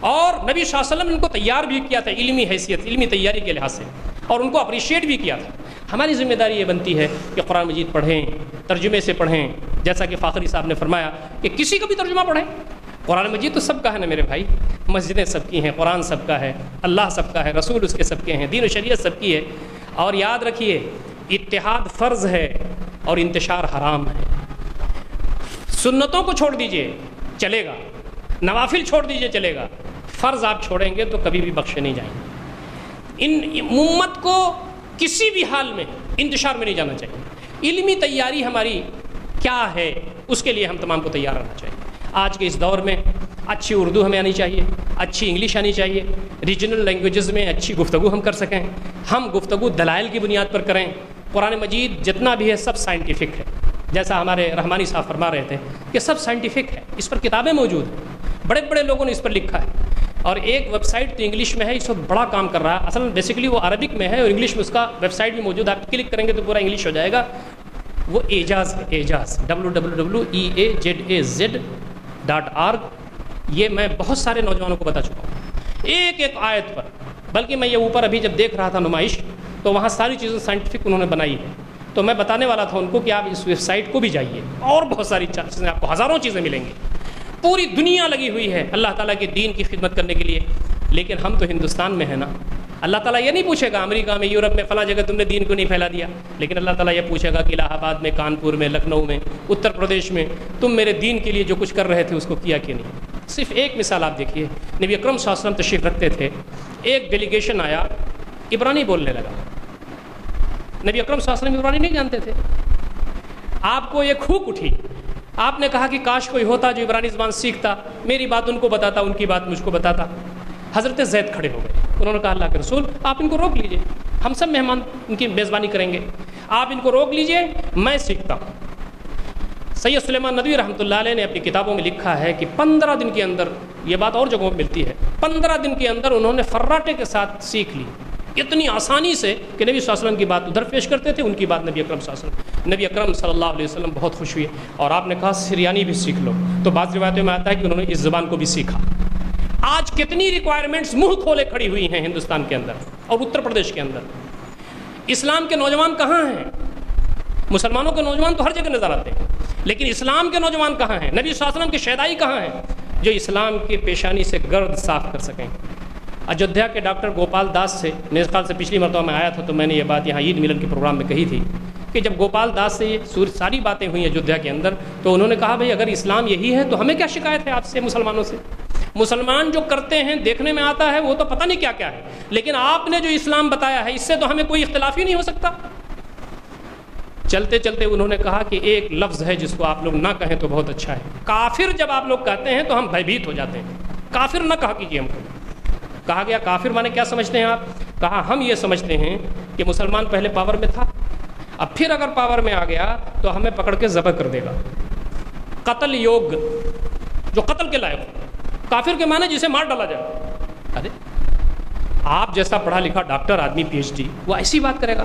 اور نبی صلی اللہ علیہ وسلم نے ان کو تیار بھی کیا تھا علمی حیثیت، علمی تیاری کے لحاظ سے، اور ان کو اپریشیٹ بھی کیا تھا. ہماری ذمہ داری یہ بنتی ہے کہ قرآن مجید پڑھیں، ترجمے سے پڑھیں. جیسا کہ فاخری صاحب نے فرمایا کہ کسی کا بھی ترجمہ پڑھیں. قرآن مجید تو سب کا ہے نا میرے بھائی، مسجدیں سب کی ہیں، قرآن سب کا ہے، اللہ سب کا ہے، رسول اس کے سب کے ہیں، دین و شریعت سب کی ہے. اور یاد رکھیے اتحاد فرض ہے اور انتشار حرام ہے. سنتوں کو چھوڑ دیجئے چلے گا، نوافل چھوڑ دیجئے چلے گا، فرض آپ چھوڑیں گے تو کبھی بھی بخشے نہیں جائیں گے. ان امت کو کسی بھی حال میں انتشار میں نہیں جانا چاہیے. علمی تیاری ہماری کیا ہے اس کے لیے ہم تمام کو تیار رہنا چاہیے. آج کے اس دور میں اچھی اردو ہمیں آنی چاہیے، اچھی انگلش آنی چاہیے، ریجنل لینگویجز میں اچھی گفتگو ہم کر سکیں. ہم گفتگو دلائل کی بنیاد پر کریں. قرآن مجید جتنا بھی ہے سب سائنٹیفک ہے، جیسا ہمارے رحمانی صاحب فرما رہے تھے کہ سب سائنٹیفک ہے. اس پر کتابیں موجود ہیں، بڑے بڑے لوگوں نے اس پر لکھا ہے. اور ایک ویب سائٹ تو انگلش میں ہے، اس وقت بڑا کام کر رہا ہے. اصل بیسیکلی وہ عربک میں ہے اور انگلش میں اس کا ویب سائٹ بھی موجود ہے. آپ کلک کریں گے تو پورا انگلش ہو جائے گا. وہ اعجاز ہے، اعجاز www.eaz.org. یہ میں بہت سارے نوجوانوں کو بتا چکا ہوں ایک ایک آیت پر. بلکہ میں یہ اوپر ابھی جب دیکھ رہا تھا نمائش تو وہاں ساری چیزیں سائنٹیفک انہوں نے بنائی ہے. تو میں بتانے والا تھا ان کو کہ آپ اس ویب سائٹ کو بھی جائیے، اور بہت ساری چیزیں آپ کو ہزاروں چیزیں ملیں گی. پوری دنیا لگی ہوئی ہے اللہ تعالیٰ کے دین کی خدمت کرنے کے لیے. لیکن ہم تو ہندوستان میں ہیں نا. اللہ تعالیٰ یہ نہیں پوچھے گا امریکہ میں، یورپ میں، فلاں جگہ تم نے دین کو نہیں پھیلا دیا. لیکن اللہ تعالیٰ یہ پوچھے گا کہ الہ آباد میں، کانپور میں، لکھنؤ میں، اتر پردیش میں تم میرے دین کے لیے جو کچھ کر رہے تھے اس کو کیا کہ نہیں. صرف ایک مثال آپ دیکھیے. نبی اکرم صلی اللہ علیہ وسلم تشریف رکھتے تھے، ایک ڈیلیگیشن آیا عبرانی بولنے لگا. نبی اکرم صلی اللہ علیہ وسلم عبرانی نہیں جانتے تھے. آپ کو ایک ہوک اٹھی، آپ نے کہا کہ کاش کوئی ہوتا جو عبرانی زبان سیکھتا، میری بات ان کو بتاتا، ان کی بات مجھ کو بتاتا. حضرت زید کھڑے ہو گئے. انہوں نے کہا اللہ کے رسول آپ ان کو روک لیجئے، ہم سب مہمان ان کی میزبانی کریں گے، آپ ان کو روک لیجئے، میں سیکھتا ہوں. سید سلیمان ندوی رحمۃ اللہ علیہ نے اپنی کتابوں میں لکھا ہے کہ 15 دن کے اندر، یہ بات اور جگہوں میں ملتی ہے، 15 دن کے اندر انہوں نے فراٹے کے ساتھ سیکھ لی. اتنی آسانی سے کہ نبی صلی اللہ علیہ وسلم کی بات ادھر پیش کرتے تھے، ان کی بات نبی اکرم صلی اللہ علیہ وسلم. نبی اکرم صلی اللہ علیہ وسلم بہت خوش ہوئے اور آپ نے کہا سریانی بھی سیکھ لو. تو بعض روایتوں میں آتا ہے کہ انہوں نے اس زبان کو بھی سیکھا. آج کتنی ریکوائرمنٹس منہ کھولے کھڑی ہوئی ہیں ہندوستان کے اندر اور اتر پردیش کے اندر. اسلام کے نوجوان کہاں ہیں؟ مسلمانوں کے نوجوان تو ہر جگہ نظر آتے ہیں، لیکن اسلام کے نوجوان کہاں ہیں؟ نبی صلی اللہ علیہ وسلم کے شہدائی کہاں ہیں جو اسلام کی پیشانی سے گرد صاف کر سکیں؟ اجودھیا کے ڈاکٹر گوپال داس سے میرے خیال سے پچھلی مرتبہ میں آیا تھا تو میں نے یہ بات یہاں عید ملن کے پروگرام میں کہی تھی کہ جب گوپال داس سے یہ ساری باتیں ہوئی اجودھیا کے اندر تو انہوں نے کہا بھائی اگر اسلام یہی ہے تو ہمیں کیا شکایت ہے آپ سے مسلمانوں سے؟ مسلمان جو کرتے ہیں دیکھنے میں آتا ہے وہ تو پتہ نہیں کیا کیا ہے، لیکن آپ نے جو اسلام بتایا ہے اس سے تو ہمیں کوئی اختلاف ہی نہیں ہو سکتا. چلتے چلتے انہوں نے کہا کہ ایک لفظ ہے جس کو آپ لوگ نہ کہیں تو بہت اچھا ہے. کافر جب آپ لوگ کہتے ہیں تو ہم بھیبھیت ہو جاتے ہیں. کافر نہ کہا کیجیے ہم کو. کہا گیا کافر مانے کیا سمجھتے ہیں آپ؟ کہا ہم یہ سمجھتے ہیں کہ مسلمان پہلے پاور میں تھا، اب پھر اگر پاور میں آ گیا تو ہمیں پکڑ کے ذبح کر دے گا. قتل یوگ جو قتل کے لائق ہو. کافر کے معنی جسے مار ڈالا جائے. ارے آپ جیسا پڑھا لکھا ڈاکٹر آدمی پی ایچ ڈی وہ ایسی بات کرے گا؟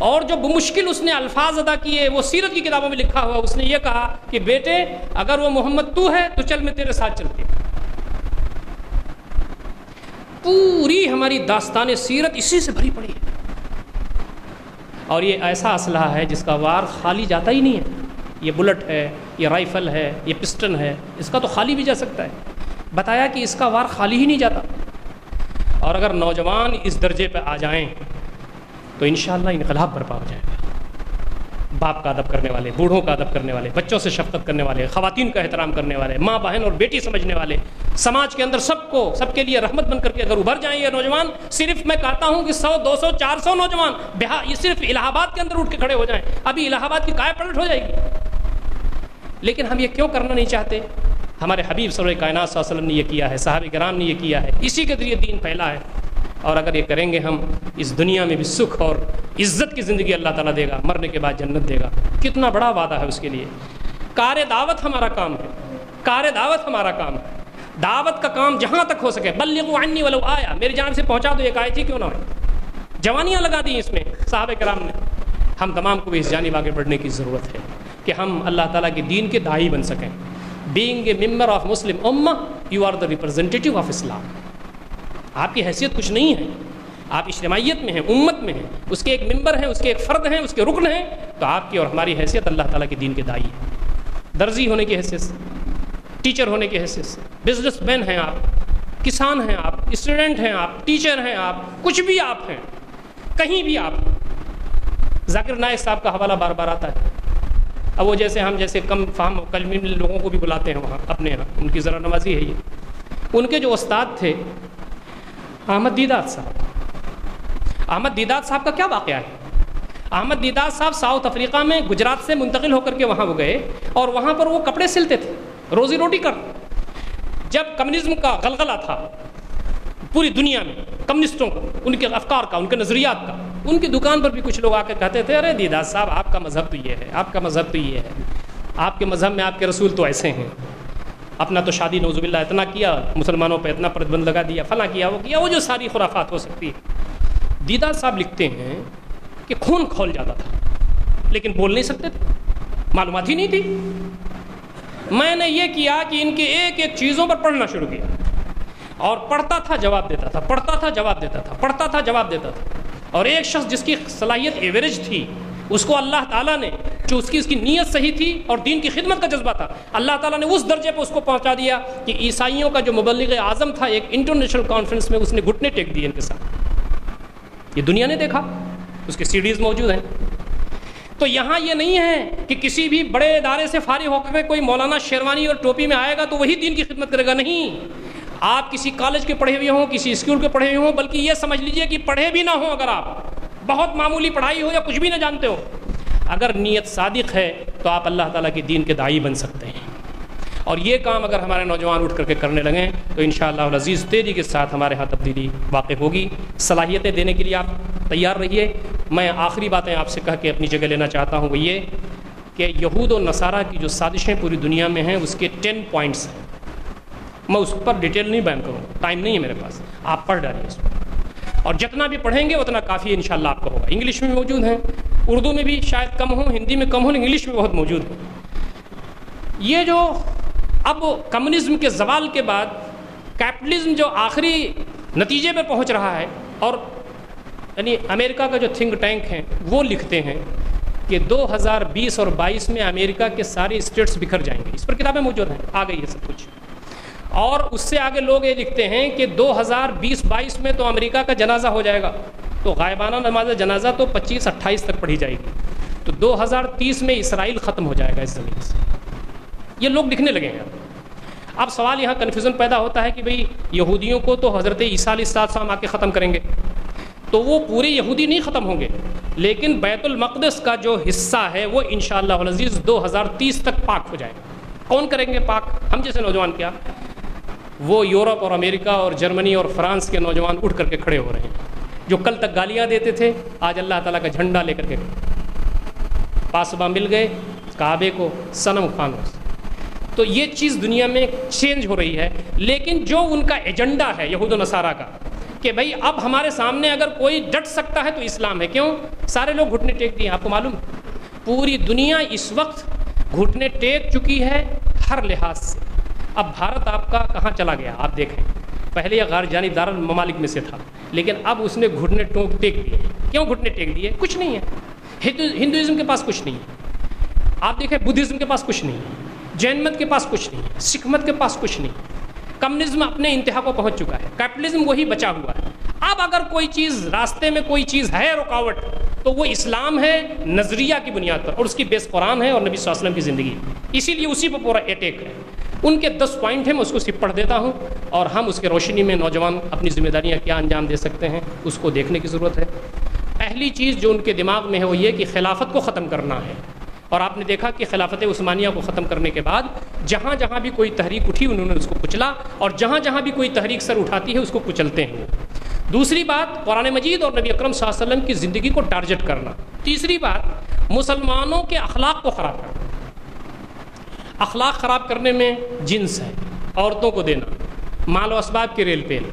اور جو بمشکل اس نے الفاظ ادا کیے وہ سیرت کی کتابوں میں لکھا ہوا. اس نے یہ کہا کہ بیٹے اگر وہ محمد تو ہے تو چل میں تیرے ساتھ چلتی. پوری ہماری داستان سیرت اسی سے بھری پڑی ہے. اور یہ ایسا اسلحہ ہے جس کا وار خالی جاتا ہی نہیں ہے. یہ بلٹ ہے, یہ رائفل ہے, یہ پسٹن ہے, اس کا تو خالی بھی جا سکتا ہے. بتایا کہ اس کا وار خالی ہی نہیں جاتا. اور اگر نوجوان اس درجے پہ آ جائیں تو انشاءاللہ انقلاب برپا ہو جائے گا. باپ کا ادب کرنے والے, بوڑھوں کا ادب کرنے والے, بچوں سے شفقت کرنے والے, خواتین کا احترام کرنے والے, ماں بہن اور بیٹی سمجھنے والے, سماج کے اندر سب کے لیے رحمت بن کر کے اگر ابھر جائیں یہ نوجوان. صرف میں کہتا ہوں کہ 100 200 400 نوجوان یہ صرف الہ آباد کے اندر اٹھ کے کھڑے ہو جائیں, ابھی الہ آباد کی کائے پلٹ ہو جائے گی. لیکن ہم یہ کیوں کرنا نہیں چاہتے؟ ہمارے حبیب صلی اللہ کائنات صلی اللہ علیہ وسلم نے یہ کیا ہے, صحابہ کرام نے یہ کیا ہے, اسی کے ذریعے دین پھیلا ہے. اور اگر یہ کریں گے ہم, اس دنیا میں بھی سکھ اور عزت کی زندگی اللہ تعالیٰ دے گا, مرنے کے بعد جنت دے گا. کتنا بڑا وعدہ ہے اس کے لیے. کار دعوت ہمارا کام ہے, کار دعوت ہمارا کام ہے. دعوت کا کام جہاں تک ہو سکے, بلغوا عنی ولو آیا, میری جانب سے پہنچا دو, ایک آیت ہی کیوں نہ ہو. جوانیاں لگا دی اس میں صحابہ کرام نے. ہم تمام کو بھی اس جانب آگے بڑھنے کی ضرورت ہے کہ ہم اللہ تعالیٰ کے دین کے داعی بن سکیں. Being a member of Muslim امہ, یو آر دا ریپرزینٹیٹیو آف اسلام. آپ کی حیثیت کچھ نہیں ہے, آپ اجتماعیت میں ہیں, امت میں ہیں, اس کے ایک ممبر ہیں, اس کے ایک فرد ہیں, اس کے رکن ہیں. تو آپ کی اور ہماری حیثیت اللہ تعالیٰ کے دین کے داعی ہے. درزی ہونے کی حیثیت سے, ٹیچر ہونے کی حیثیت سے, بزنس مین ہیں آپ, کسان ہیں آپ, اسٹوڈنٹ ہیں آپ, ٹیچر ہیں آپ, کچھ بھی آپ ہیں, کہیں بھی آپ. ذاکر نائک صاحب کا حوالہ بار بار آتا ہے. اب وہ جیسے کم فہم کلمی لوگوں کو بھی بلاتے ہیں وہاں اپنے یہاں, ان کی ذرا نوازی ہے یہ. ان کے جو استاد تھے احمد دیدات صاحب, احمد دیدات صاحب کا کیا واقعہ ہے؟ احمد دیدات صاحب ساؤتھ افریقہ میں گجرات سے منتقل ہو کر کے وہاں وہ گئے, اور وہاں پر وہ کپڑے سلتے تھے, روزی روٹی کر. جب کمیونزم کا غلغلہ تھا پوری دنیا میں, کمیونسٹوں کا, ان کے افکار کا, ان کے نظریات کا, ان کی دکان پر بھی کچھ لوگ آ کے کہتے تھے ارے دیدات صاحب آپ کا مذہب تو یہ ہے, آپ کا مذہب تو یہ ہے, آپ کے مذہب میں آپ کے رسول تو ایسے ہیں, اپنا تو شادی نعوذ باللہ اتنا کیا, مسلمانوں پہ اتنا پرتبند لگا دیا, فلاں کیا, وہ جو ساری خرافات ہو سکتی ہے. دیدات صاحب لکھتے ہیں کہ خون کھول جاتا تھا لیکن بول نہیں سکتے تھے, معلومات ہی نہیں تھی. میں نے یہ کیا کہ ان کے ایک ایک چیزوں پر پڑھنا شروع کیا, اور پڑھتا تھا جواب دیتا تھا, پڑھتا تھا جواب دیتا تھا, پڑھتا تھا جواب دیتا تھا. اور ایک شخص جس کی صلاحیت ایوریج تھی, اس کو اللہ تعالیٰ نے, جو اس کی نیت صحیح تھی اور دین کی خدمت کا جذبہ تھا, اللہ تعالیٰ نے اس درجے پہ اس کو پہنچا دیا کہ عیسائیوں کا جو مبلغ اعظم تھا, ایک انٹرنیشنل کانفرنس میں اس نے گھٹنے ٹیک دیے ان کے ساتھ. یہ دنیا نے دیکھا, اس کے سیڈیز موجود ہیں. تو یہاں یہ نہیں ہے کہ کسی بھی بڑے ادارے سے فارغ ہو کر کوئی مولانا شیروانی اور ٹوپی میں آئے گا تو وہی دین کی خدمت کرے گا. نہیں, آپ کسی کالج کے پڑھے ہوئے ہوں, کسی اسکول کے پڑھے ہوئے ہوں, بلکہ یہ سمجھ لیجئے کہ پڑھے بھی نہ ہوں, اگر آپ بہت معمولی پڑھائی ہو یا کچھ بھی نہ جانتے ہو, اگر نیت صادق ہے تو آپ اللہ تعالیٰ کے دین کے داعی بن سکتے ہیں. اور یہ کام اگر ہمارے نوجوان اٹھ کر کے کرنے لگیں تو انشاءاللہ العزیز تیزی کے ساتھ ہمارے ہاں تبدیلی واقع ہوگی. صلاحیتیں دینے کے لیے آپ تیار رہیے. میں آخری باتیں آپ سے کہہ کے اپنی جگہ لینا چاہتا ہوں, وہ یہ کہ یہود و نصارہ کی جو سازشیں پوری دنیا میں ہیں اس کے 10 پوائنٹس ہیں. میں اس پر ڈیٹیل نہیں بیان کروں, ٹائم نہیں ہے میرے پاس, آپ پڑھ ڈالیے اس پر, اور جتنا بھی پڑھیں گے اتنا کافی ہے انشاءاللہ آپ کو ہوگا. انگلش میں موجود ہیں, اردو میں بھی شاید کم ہوں, ہندی میں کم ہوں, انگلش میں بہت موجود ہیں. یہ جو اب کمیونزم کے زوال کے بعد کیپٹلزم جو آخری نتیجے پہ پہنچ رہا ہے, اور یعنی امریکہ کا جو تھنک ٹینک ہیں وہ لکھتے ہیں کہ 2020 اور 22 میں امریکہ کے سارے اسٹیٹس بکھر جائیں گے. اس پر کتابیں موجود ہیں, آ گئی ہے سب کچھ. اور اس سے آگے لوگ یہ لکھتے ہیں کہ 2020-22 میں تو امریکہ کا جنازہ ہو جائے گا, تو غائبانہ نماز جنازہ تو 25-28 تک پڑھی جائے گی, تو 2030 میں اسرائیل ختم ہو جائے گا اس زمین سے. یہ لوگ لکھنے لگے ہیں. اب سوال یہاں کنفیوژن پیدا ہوتا ہے کہ بھئی یہودیوں کو تو حضرت عیسیٰ علیہ السلام آ کے ختم کریں گے, تو وہ پورے یہودی نہیں ختم ہوں گے, لیکن بیت المقدس کا جو حصہ ہے وہ انشاءاللہ العزیز 2030 تک پاک ہو جائے گا. کون کریں گے پاک؟ ہم جیسے نوجوان. کیا وہ یورپ اور امریکہ اور جرمنی اور فرانس کے نوجوان اٹھ کر کے کھڑے ہو رہے ہیں, جو کل تک گالیاں دیتے تھے آج اللہ تعالیٰ کا جھنڈا لے کر کے پاسباں مل گئے کعبے کو صنم خانوں سے. تو یہ چیز دنیا میں چینج ہو رہی ہے, لیکن جو ان کا ایجنڈا ہے یہود و نصارہ کا, کہ بھائی اب ہمارے سامنے اگر کوئی ڈٹ سکتا ہے تو اسلام ہے. کیوں؟ سارے لوگ گھٹنے ٹیک دیے. آپ کو معلوم پوری دنیا اس وقت گھٹنے ٹیک چکی ہے ہر لحاظ سے. اب بھارت آپ کا کہاں چلا گیا آپ دیکھیں. پہلے یہ غیر جانبدار الممالک میں سے تھا لیکن اب اس نے گھٹنے ٹیک دیے. کیوں گھٹنے ٹیک دیے؟ کچھ نہیں ہے. ہندوازم کے پاس کچھ نہیں ہے. آپ دیکھیں بدھزم کے پاس کچھ نہیں ہے. جین مت کے پاس کچھ نہیں ہے. سکھ مت کے پاس کچھ نہیں ہے. کمیونزم اپنے انتہا کو پہنچ چکا ہے. کیپٹلزم وہی بچا ہوا ہے. اب اگر کوئی چیز راستے میں کوئی چیز ہے رکاوٹ تو وہ اسلام ہے نظریہ کی بنیاد پر, اور اس کی بیس قرآن ہے اور نبی صلی اللہ علیہ وسلم کی زندگی. اسی لیے اسی پہ پورا اٹیک ہے. ان کے 10 پوائنٹ ہیں, میں اس کو صرف پڑھ دیتا ہوں اور ہم اس کے روشنی میں نوجوان اپنی ذمہ داریاں کیا انجام دے سکتے ہیں اس کو دیکھنے کی ضرورت ہے. پہلی چیز جو ان کے دماغ میں ہے وہ یہ کہ خلافت کو ختم کرنا ہے. اور آپ نے دیکھا کہ خلافت عثمانیہ کو ختم کرنے کے بعد جہاں جہاں بھی کوئی تحریک اٹھی انہوں نے اس کو کچلا, اور جہاں جہاں بھی کوئی تحریک سر اٹھاتی ہے اس کو کچلتے ہیں. دوسری بات قرآن مجید اور نبی اکرم صلی اللہ علیہ وسلم کی زندگی کو ٹارگٹ کرنا. تیسری بات مسلمانوں کے اخلاق کو خراب کرنا. اخلاق خراب کرنے میں جنس ہے, عورتوں کو دینا, مال و اسباب کی ریل پیل.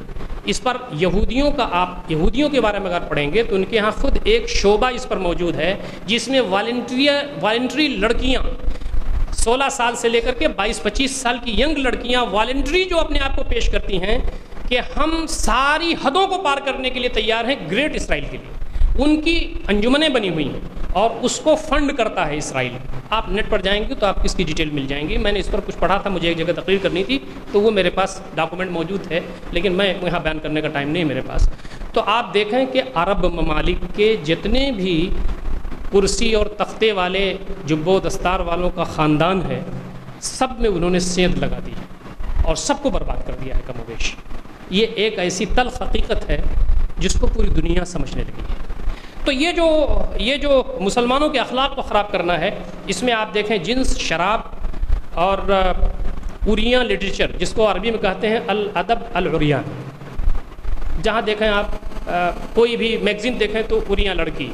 اس پر یہودیوں کے بارے میں اگر پڑھیں گے تو ان کے ہاں خود ایک شعبہ اس پر موجود ہے جس میں والنٹری لڑکیاں 16 سال سے لے کر کے 22-25 سال کی ینگ لڑکیاں والنٹری جو اپنے آپ کو پیش کرتی ہیں کہ ہم ساری حدوں کو پار کرنے کے لیے تیار ہیں گریٹ اسرائیل کے لیے. ان کی انجمنیں بنی ہوئی ہیں اور اس کو فنڈ کرتا ہے اسرائیل. آپ نیٹ پر جائیں گے تو آپ کو اس کی ڈیٹیل مل جائیں گی. میں نے اس پر کچھ پڑھا تھا, مجھے ایک جگہ تقریر کرنی تھی تو وہ میرے پاس ڈاکومنٹ موجود ہے لیکن میں یہاں بیان کرنے کا ٹائم نہیں ہے میرے پاس. تو آپ دیکھیں کہ عرب ممالک کے جتنے بھی کرسی اور تختے والے جب و دستار والوں کا خاندان ہے سب میں انہوں نے سیندھ لگا دی اور سب کو برباد کر دیا ہے کم و بیش. یہ ایک ایسی تلخ حقیقت ہے جس کو پوری دنیا سمجھنے لگی ہے. تو یہ جو مسلمانوں کے اخلاق کو خراب کرنا ہے اس میں آپ دیکھیں جنس, شراب اور عریاں لٹریچر جس کو عربی میں کہتے ہیں الادب العریان. جہاں دیکھیں آپ کوئی بھی میگزین دیکھیں تو عریاں لڑکی,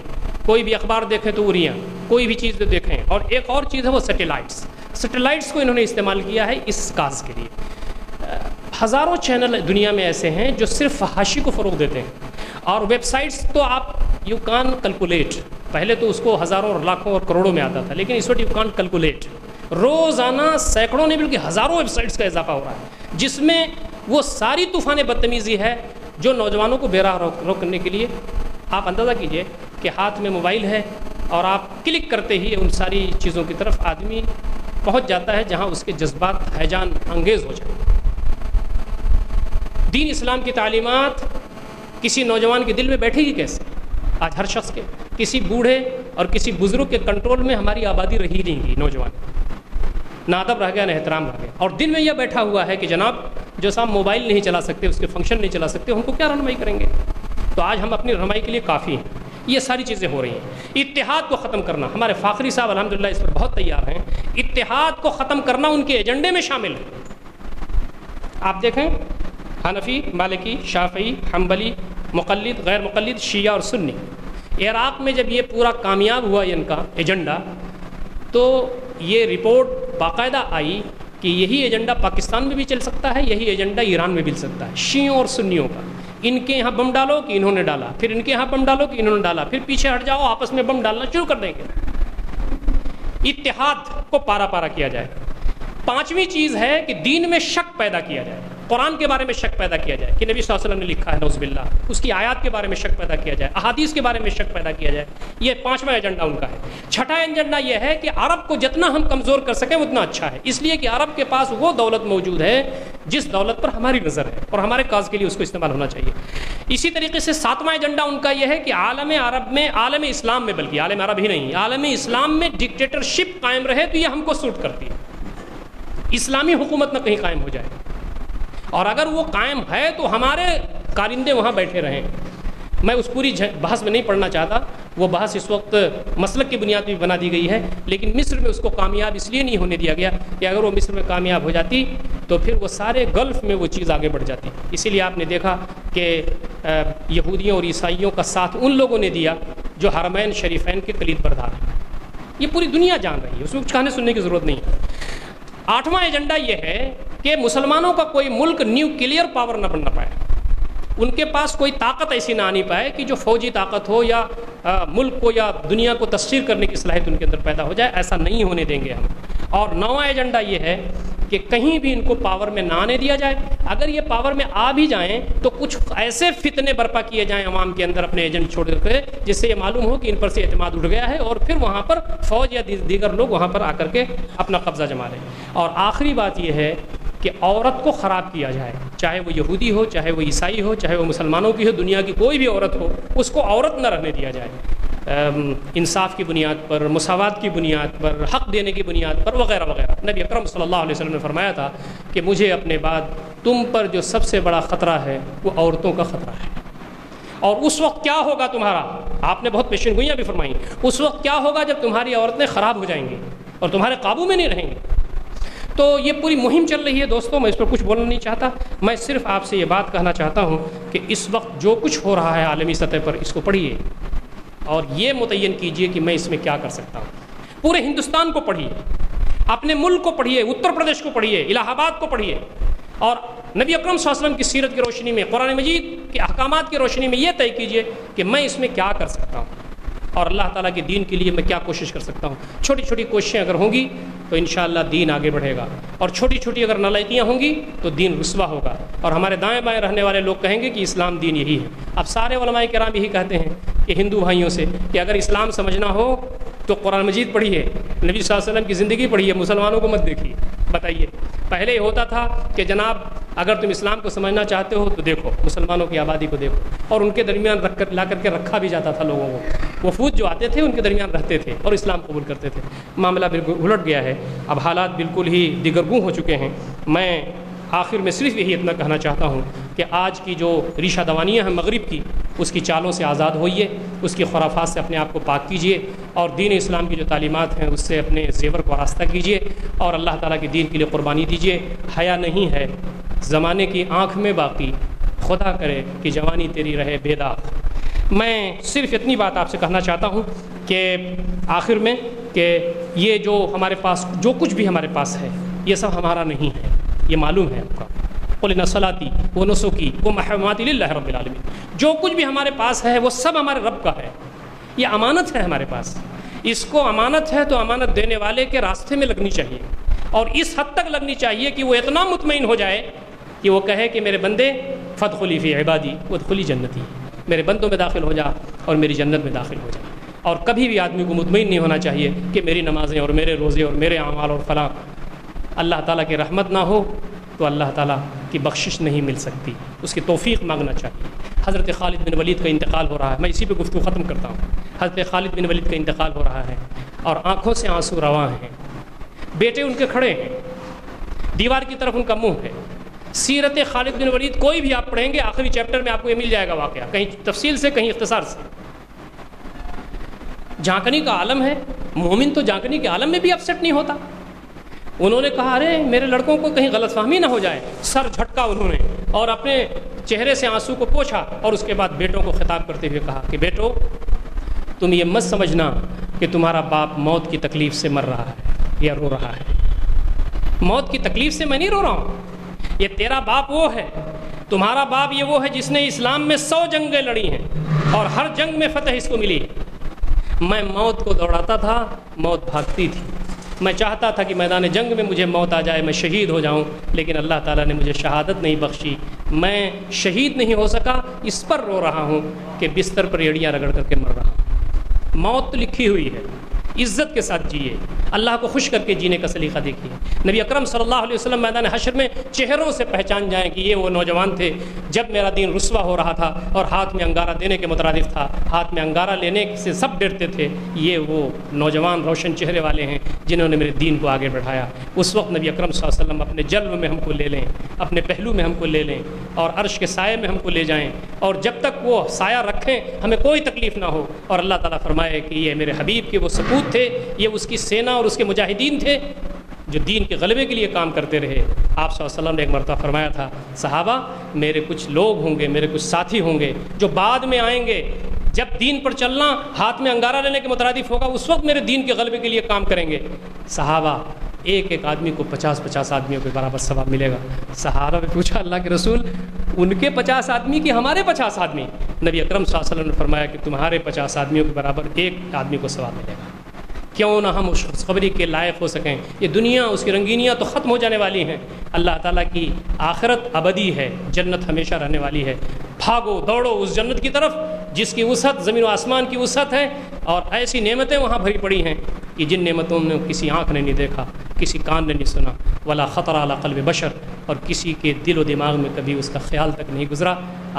کوئی بھی اخبار دیکھیں تو عریاں, کوئی بھی چیز دیکھیں. اور ایک اور چیز ہے وہ سیٹلائٹس کو انہوں نے استعمال کیا ہے اس کاز کے لیے. ہزاروں چینل دنیا میں ایسے ہیں جو صرف فحاشی کو فروغ دیتے ہیں, اور ویب سائٹس تو آپ یو کان کیلکولیٹ. پہلے تو اس کو ہزاروں اور لاکھوں اور کروڑوں میں آتا تھا لیکن اس وقت یو کان کیلکولیٹ. روزانہ سینکڑوں نہیں بلکہ ہزاروں ویب سائٹس کا اضافہ ہو رہا ہے جس میں وہ ساری طوفان بدتمیزی ہے جو نوجوانوں کو بے راہ روکنے کے لیے. آپ اندازہ کیجئے کہ ہاتھ میں موبائل ہے اور آپ کلک کرتے ہی ان ساری چیزوں کی طرف آدمی پہنچ جاتا ہے جہاں اس کے جذبات ہیجان انگیز ہو جائیں. دین اسلام کی تعلیمات کسی نوجوان کے دل میں بیٹھے گی کیسے؟ آج ہر شخص کے, کسی بوڑھے اور کسی بزرگ کے کنٹرول میں ہماری آبادی رہی نہیں گی. نوجوان نہ ادب رہ گیا نہ احترام رہ گیا, اور دل میں یہ بیٹھا ہوا ہے کہ جناب جو صاحب موبائل نہیں چلا سکتے, اس کے فنکشن نہیں چلا سکتے, ہم کو کیا رہنمائی کریں گے. تو آج ہم اپنی رہنمائی کے لیے کافی ہیں. یہ ساری چیزیں ہو رہی ہیں. اتحاد کو ختم کرنا, ہمارے فاخری صاحب الحمدللہ اس پر بہت تیار ہیں. اتحاد کو ختم کرنا ان کے ایجنڈے میں شامل ہے. آپ دیکھیں حنفی, مالکی, شافعی, حنبلی, مقلد, غیر مقلد, شیعہ اور سنی. عراق میں جب یہ پورا کامیاب ہوا ان کا ایجنڈا تو یہ رپورٹ باقاعدہ آئی کہ یہی ایجنڈا پاکستان میں بھی چل سکتا ہے, یہی ایجنڈا ایران میں بھی چل سکتا ہے. شیعوں اور سنیوں کا, ان کے یہاں بم ڈالو کہ انہوں نے ڈالا, پھر ان کے یہاں بم ڈالو کہ انہوں نے ڈالا, پھر پیچھے ہٹ جاؤ آپس میں بم ڈالنا شروع کر دیں گے. اتحاد کو پارا پارا کیا جائے. پانچویں چیز ہے کہ دین میں شک پیدا کیا جائے, قرآن کے بارے میں شک پیدا کیا جائے کہ نبی صلی اللہ علیہ وسلم نے لکھا ہے نعوذ باللہ, اس کی آیات کے بارے میں شک پیدا کیا جائے, احادیث کے بارے میں شک پیدا کیا جائے. یہ پانچواں ایجنڈا ان کا ہے. چھٹا ایجنڈا یہ ہے کہ عرب کو جتنا ہم کمزور کر سکیں اتنا اچھا ہے, اس لیے کہ عرب کے پاس وہ دولت موجود ہے جس دولت پر ہماری نظر ہے اور ہمارے کاز کے لیے اس کو استعمال ہونا چاہیے. اسی طریقے سے ساتواں ایجنڈا ان کا یہ ہے کہ عالم عرب میں, عالم اسلام میں, بلکہ عالم عرب ہی نہیں, عالم اسلام میں ڈکٹیٹرشپ قائم رہے تو یہ ہم کو سوٹ کرتی ہے. اسلامی حکومت نہ کہیں قائم ہو جائے, اور اگر وہ قائم ہے تو ہمارے کارندے وہاں بیٹھے رہیں. میں اس پوری بحث میں نہیں پڑھنا چاہتا, وہ بحث اس وقت مسلک کی بنیاد پہ بنا دی گئی ہے, لیکن مصر میں اس کو کامیاب اس لیے نہیں ہونے دیا گیا کہ اگر وہ مصر میں کامیاب ہو جاتی تو پھر وہ سارے گلف میں وہ چیز آگے بڑھ جاتی. اسی لیے آپ نے دیکھا کہ یہودیوں اور عیسائیوں کا ساتھ ان لوگوں نے دیا جو حرمین شریفین کے کلید بردار ہیں. یہ پوری دنیا جان رہی ہے, اس میں کچھ کہنے سننے کی ضرورت نہیں ہے. آٹھواں ایجنڈا یہ ہے کہ مسلمانوں کا کوئی ملک نیوکلیئر پاور نہ بننا پائے. ان کے پاس کوئی طاقت ایسی نہ آنی پائے کہ جو فوجی طاقت ہو یا ملک کو یا دنیا کو تسخیر کرنے کی صلاحیت ان کے اندر پیدا ہو جائے، ایسا نہیں ہونے دیں گے ہم۔ اور نواں ایجنڈا یہ ہے کہ کہیں بھی ان کو پاور میں نہ آنے دیا جائے، اگر یہ پاور میں آ بھی جائیں تو کچھ ایسے فتنے برپا کیے جائیں عوام کے اندر اپنے ایجنٹ چھوڑ کے، جس سے یہ معلوم ہو کہ ان پر سے اعتماد اٹھ گیا ہے، اور پھر وہاں پر فوج یا دیگر لوگ وہاں پر آ کر کے اپنا قبضہ جما لیں۔ اور آخری بات یہ ہے کہ عورت کو خراب کیا جائے، چاہے وہ یہودی ہو، چاہے وہ عیسائی ہو، چاہے وہ مسلمانوں کی ہو، دنیا کی کوئی بھی عورت ہو، اس کو عورت نہ رہنے دیا جائے، انصاف کی بنیاد پر، مساوات کی بنیاد پر، حق دینے کی بنیاد پر، وغیرہ وغیرہ۔ نبی اکرم صلی اللہ علیہ وسلم نے فرمایا تھا کہ مجھے اپنے بعد تم پر جو سب سے بڑا خطرہ ہے وہ عورتوں کا خطرہ ہے، اور اس وقت کیا ہوگا تمہارا، آپ نے بہت پیشن گوئیاں بھی فرمائیں، اس وقت کیا ہوگا جب تمہاری عورتیں خراب ہو جائیں گی اور تمہارے قابو میں نہیں رہیں گی۔ تو یہ پوری مہم چل رہی ہے دوستوں، میں اس پر کچھ بولنا نہیں چاہتا، میں صرف آپ سے یہ بات کہنا چاہتا ہوں کہ اس وقت جو کچھ ہو رہا ہے عالمی سطح پر، اس کو پڑھیے اور یہ متعین کیجئے کہ میں اس میں کیا کر سکتا ہوں۔ پورے ہندوستان کو پڑھیے، اپنے ملک کو پڑھیے، اتر پردیش کو پڑھیے، الہ آباد کو پڑھیے، اور نبی اکرم صلی اللہ علیہ وسلم کی سیرت کی روشنی میں، قرآن مجید کے احکامات کی روشنی میں یہ طے کیجئے کہ میں اس میں کیا کر سکتا ہوں اور اللہ تعالیٰ کے دین کے لیے میں کیا کوشش کر سکتا ہوں۔ چھوٹی چھوٹی کوششیں اگر ہوں گی تو انشاءاللہ دین آگے بڑھے گا، اور چھوٹی چھوٹی اگر نالائکیاں ہوں گی تو دین رسوا ہوگا، اور ہمارے دائیں بائیں رہنے والے لوگ کہیں گے کہ اسلام دین یہی ہے۔ اب سارے علماء کرام یہی کہتے ہیں کہ ہندو بھائیوں سے کہ اگر اسلام سمجھنا ہو تو قرآن مجید پڑھیے، نبی صلی اللہ علیہ وسلم کی زندگی پڑھیے، مسلمانوں کو مت دیکھیے۔ بتائیے، پہلے یہ ہوتا تھا کہ جناب اگر تم اسلام کو سمجھنا چاہتے ہو تو دیکھو مسلمانوں کی آبادی کو دیکھو، اور ان کے درمیان لا کر کے رکھا بھی جاتا تھا لوگوں کو، وفود جو آتے تھے ان کے درمیان رہتے تھے اور اسلام قبول کرتے تھے۔ معاملہ بالکل الٹ گیا ہے، اب حالات بالکل ہی دیگرگوں ہو چکے ہیں۔ میں آخر میں صرف یہی اتنا کہنا چاہتا ہوں کہ آج کی جو ریشہ دوانیاں ہیں مغرب کی، اس کی چالوں سے آزاد ہوئیے، اس کی خرافات سے اپنے آپ کو پاک کیجیے، اور دین اسلام کی جو تعلیمات ہیں اس سے اپنے زیور کو آراستہ کیجیے، اور اللہ تعالیٰ کے دین کے لیے قربانی دیجیے۔ حیا نہیں ہے زمانے کی آنکھ میں باقی، خدا کرے کہ جوانی تیری رہے بے داغ۔ میں صرف اتنی بات آپ سے کہنا چاہتا ہوں کہ آخر میں کہ یہ جو ہمارے پاس جو کچھ بھی ہمارے پاس ہے یہ سب ہمارا نہیں ہے، یہ معلوم ہے آپ کا۔ قل ان صلاتی و نسکی و محرماتی للہ رب العالمین، جو کچھ بھی ہمارے پاس ہے وہ سب ہمارے رب کا ہے، یہ امانت ہے ہمارے پاس۔ اس کو امانت ہے تو امانت دینے والے کے راستے میں لگنی چاہیے، اور اس حد تک لگنی چاہیے کہ وہ اتنا مطمئن ہو جائے کہ وہ کہے کہ میرے بندے فادخلی فی عبادی وادخلی جنتی، میرے بندوں میں داخل ہو جا اور میری جنت میں داخل ہو جا۔ اور کبھی بھی آدمی کو مطمئن نہیں ہونا چاہیے کہ میری نمازیں اور میرے روزے اور میرے اعمال اور فلاں، اللہ تعالیٰ کی رحمت نہ ہو تو اللہ تعالیٰ کی بخشش نہیں مل سکتی، اس کی توفیق مانگنا چاہیے۔ حضرت خالد بن ولید کا انتقال ہو رہا ہے، میں اسی پہ گفتگو ختم کرتا ہوں۔ حضرت خالد بن ولید کا انتقال ہو رہا ہے اور آنکھوں سے آنسو رواں ہیں، بیٹے ان کے کھڑے ہیں، دیوار کی طرف ان کا منہ ہے۔ سیرت خالد بن ولید کوئی بھی آپ پڑھیں گے آخری چیپٹر میں آپ کو یہ مل جائے گا واقعہ، کہیں تفصیل سے کہیں اختصار سے۔ جھانکنی کا عالم ہے، مومن تو جھانکنی کے عالم میں بھی اپسیٹ نہیں ہوتا۔ انہوں نے کہا ارے میرے لڑکوں کو کہیں غلط فہمی نہ ہو جائے، سر جھٹکا انہوں نے اور اپنے چہرے سے آنسو کو پوچھا، اور اس کے بعد بیٹوں کو خطاب کرتے ہوئے کہا کہ بیٹو تم یہ مت سمجھنا کہ تمہارا باپ موت کی تکلیف سے مر رہا ہے یا رو رہا ہے، موت کی تکلیف سے میں نہیں رو رہا ہوں، یہ تیرا باپ وہ ہے، تمہارا باپ یہ وہ ہے جس نے اسلام میں 100 جنگیں لڑی ہیں اور ہر جنگ میں فتح اس کو ملی ہے۔ میں موت کو دوڑاتا تھا، موت بھاگتی تھی، میں چاہتا تھا کہ میدان جنگ میں مجھے موت آ جائے، میں شہید ہو جاؤں، لیکن اللہ تعالیٰ نے مجھے شہادت نہیں بخشی، میں شہید نہیں ہو سکا، اس پر رو رہا ہوں کہ بستر پر ایڑیاں رگڑ کر کے مر رہا ہوں۔ موت تو لکھی ہوئی ہے، عزت کے ساتھ جیے، اللہ کو خوش کر کے جینے کا سلیقہ دیکھیے۔ نبی اکرم صلی اللہ علیہ وسلم میدان حشر میں چہروں سے پہچان جائیں کہ یہ وہ نوجوان تھے جب میرا دین رسوا ہو رہا تھا اور ہاتھ میں انگارہ دینے کے مترادف تھا، ہاتھ میں انگارہ لینے سے سب ڈرتے تھے، یہ وہ نوجوان روشن چہرے والے ہیں جنہوں نے میرے دین کو آگے بڑھایا۔ اس وقت نبی اکرم صلی اللہ علیہ وسلم اپنے جلوہ میں ہم کو لے لیں، اپنے پہلو میں ہم کو لے لیں، اور عرش کے سائے میں ہم کو لے جائیں، اور جب تک وہ سایہ رکھیں ہمیں کوئی تکلیف نہ ہو، اور اللہ تعالیٰ فرمائے کہ یہ میرے حبیب کے وہ سپوت تھے، یہ اس کی سینا اور اس کے مجاہدین تھے جو دین کے غلبے کے لیے کام کرتے رہے۔ آپ صلی اللہ علیہ وسلم نے ایک مرتبہ فرمایا تھا صحابہ میرے کچھ لوگ ہوں گے، میرے کچھ ساتھی ہوں گے جو بعد میں آئیں گے، جب دین پر چلنا ہاتھ میں انگارہ لینے کے مترادف ہوگا اس وقت میرے دین کے غلبے کے لیے کام کریں گے۔ صحابہ ایک ایک آدمی کو 50 آدمیوں کے برابر ثواب ملے گا۔ صحابہ نے پوچھا اللہ کے رسول ان کے 50 آدمی کہ ہمارے 50 آدمی؟ نبی اکرم صلی اللہ علیہ وسلم نے فرمایا کہ تمہارے 50 آدمیوں کے برابر ایک آدمی کو ثواب ملے گا۔ کیوں نہ ہم اس خوشخبری کے لائق ہو سکیں۔ یہ دنیا اس کی رنگینیاں تو ختم ہو جانے والی ہیں، اللہ تعالیٰ کی آخرت ابدی ہے، جنت ہمیشہ رہنے والی ہے۔ بھاگو دوڑو اس جنت کی طرف جس کی وسعت زمین و آسمان کی وسعت ہے، اور ایسی نعمتیں وہاں بھری پڑی ہیں کہ جن نعمتوں نے کسی آنکھ نے نہیں دیکھا، کسی کان نے نہیں سنا، ولا خطر علی قلب بشر، اور کسی کے دل و دماغ میں کبھی اس کا خیال تک نہیں گزرا۔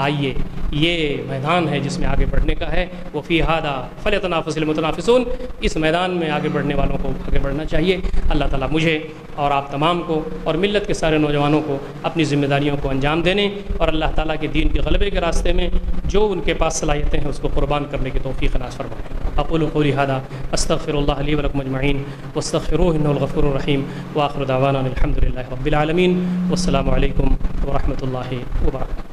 آئیے یہ میدان ہے جس میں آگے بڑھنے کا ہے، وہ فی ھذا فلیتنافس المتنافسون، اس میدان میں آگے بڑھنے والوں کو آگے بڑھنا چاہیے۔ اللہ تعالیٰ مجھے اور آپ تمام کو اور ملت کے سارے نوجوانوں کو اپنی ذمہ داریوں کو انجام دینے اور اللہ تعالیٰ کے دین کے غلبے کے راستے میں جو ان کے پاس صلاحیتیں ہیں اس کو قربان کرنے کی توفیق عنایت فرمائے۔ اقول قولی ھذا استغفر اللہ لی ولکم اجمعین واستغفروہ انہ الغفور الرحیم، وآخر دعوانا الحمد للہ رب العالمین، والسلام علیکم ورحمۃ اللہ وبرکاتہ۔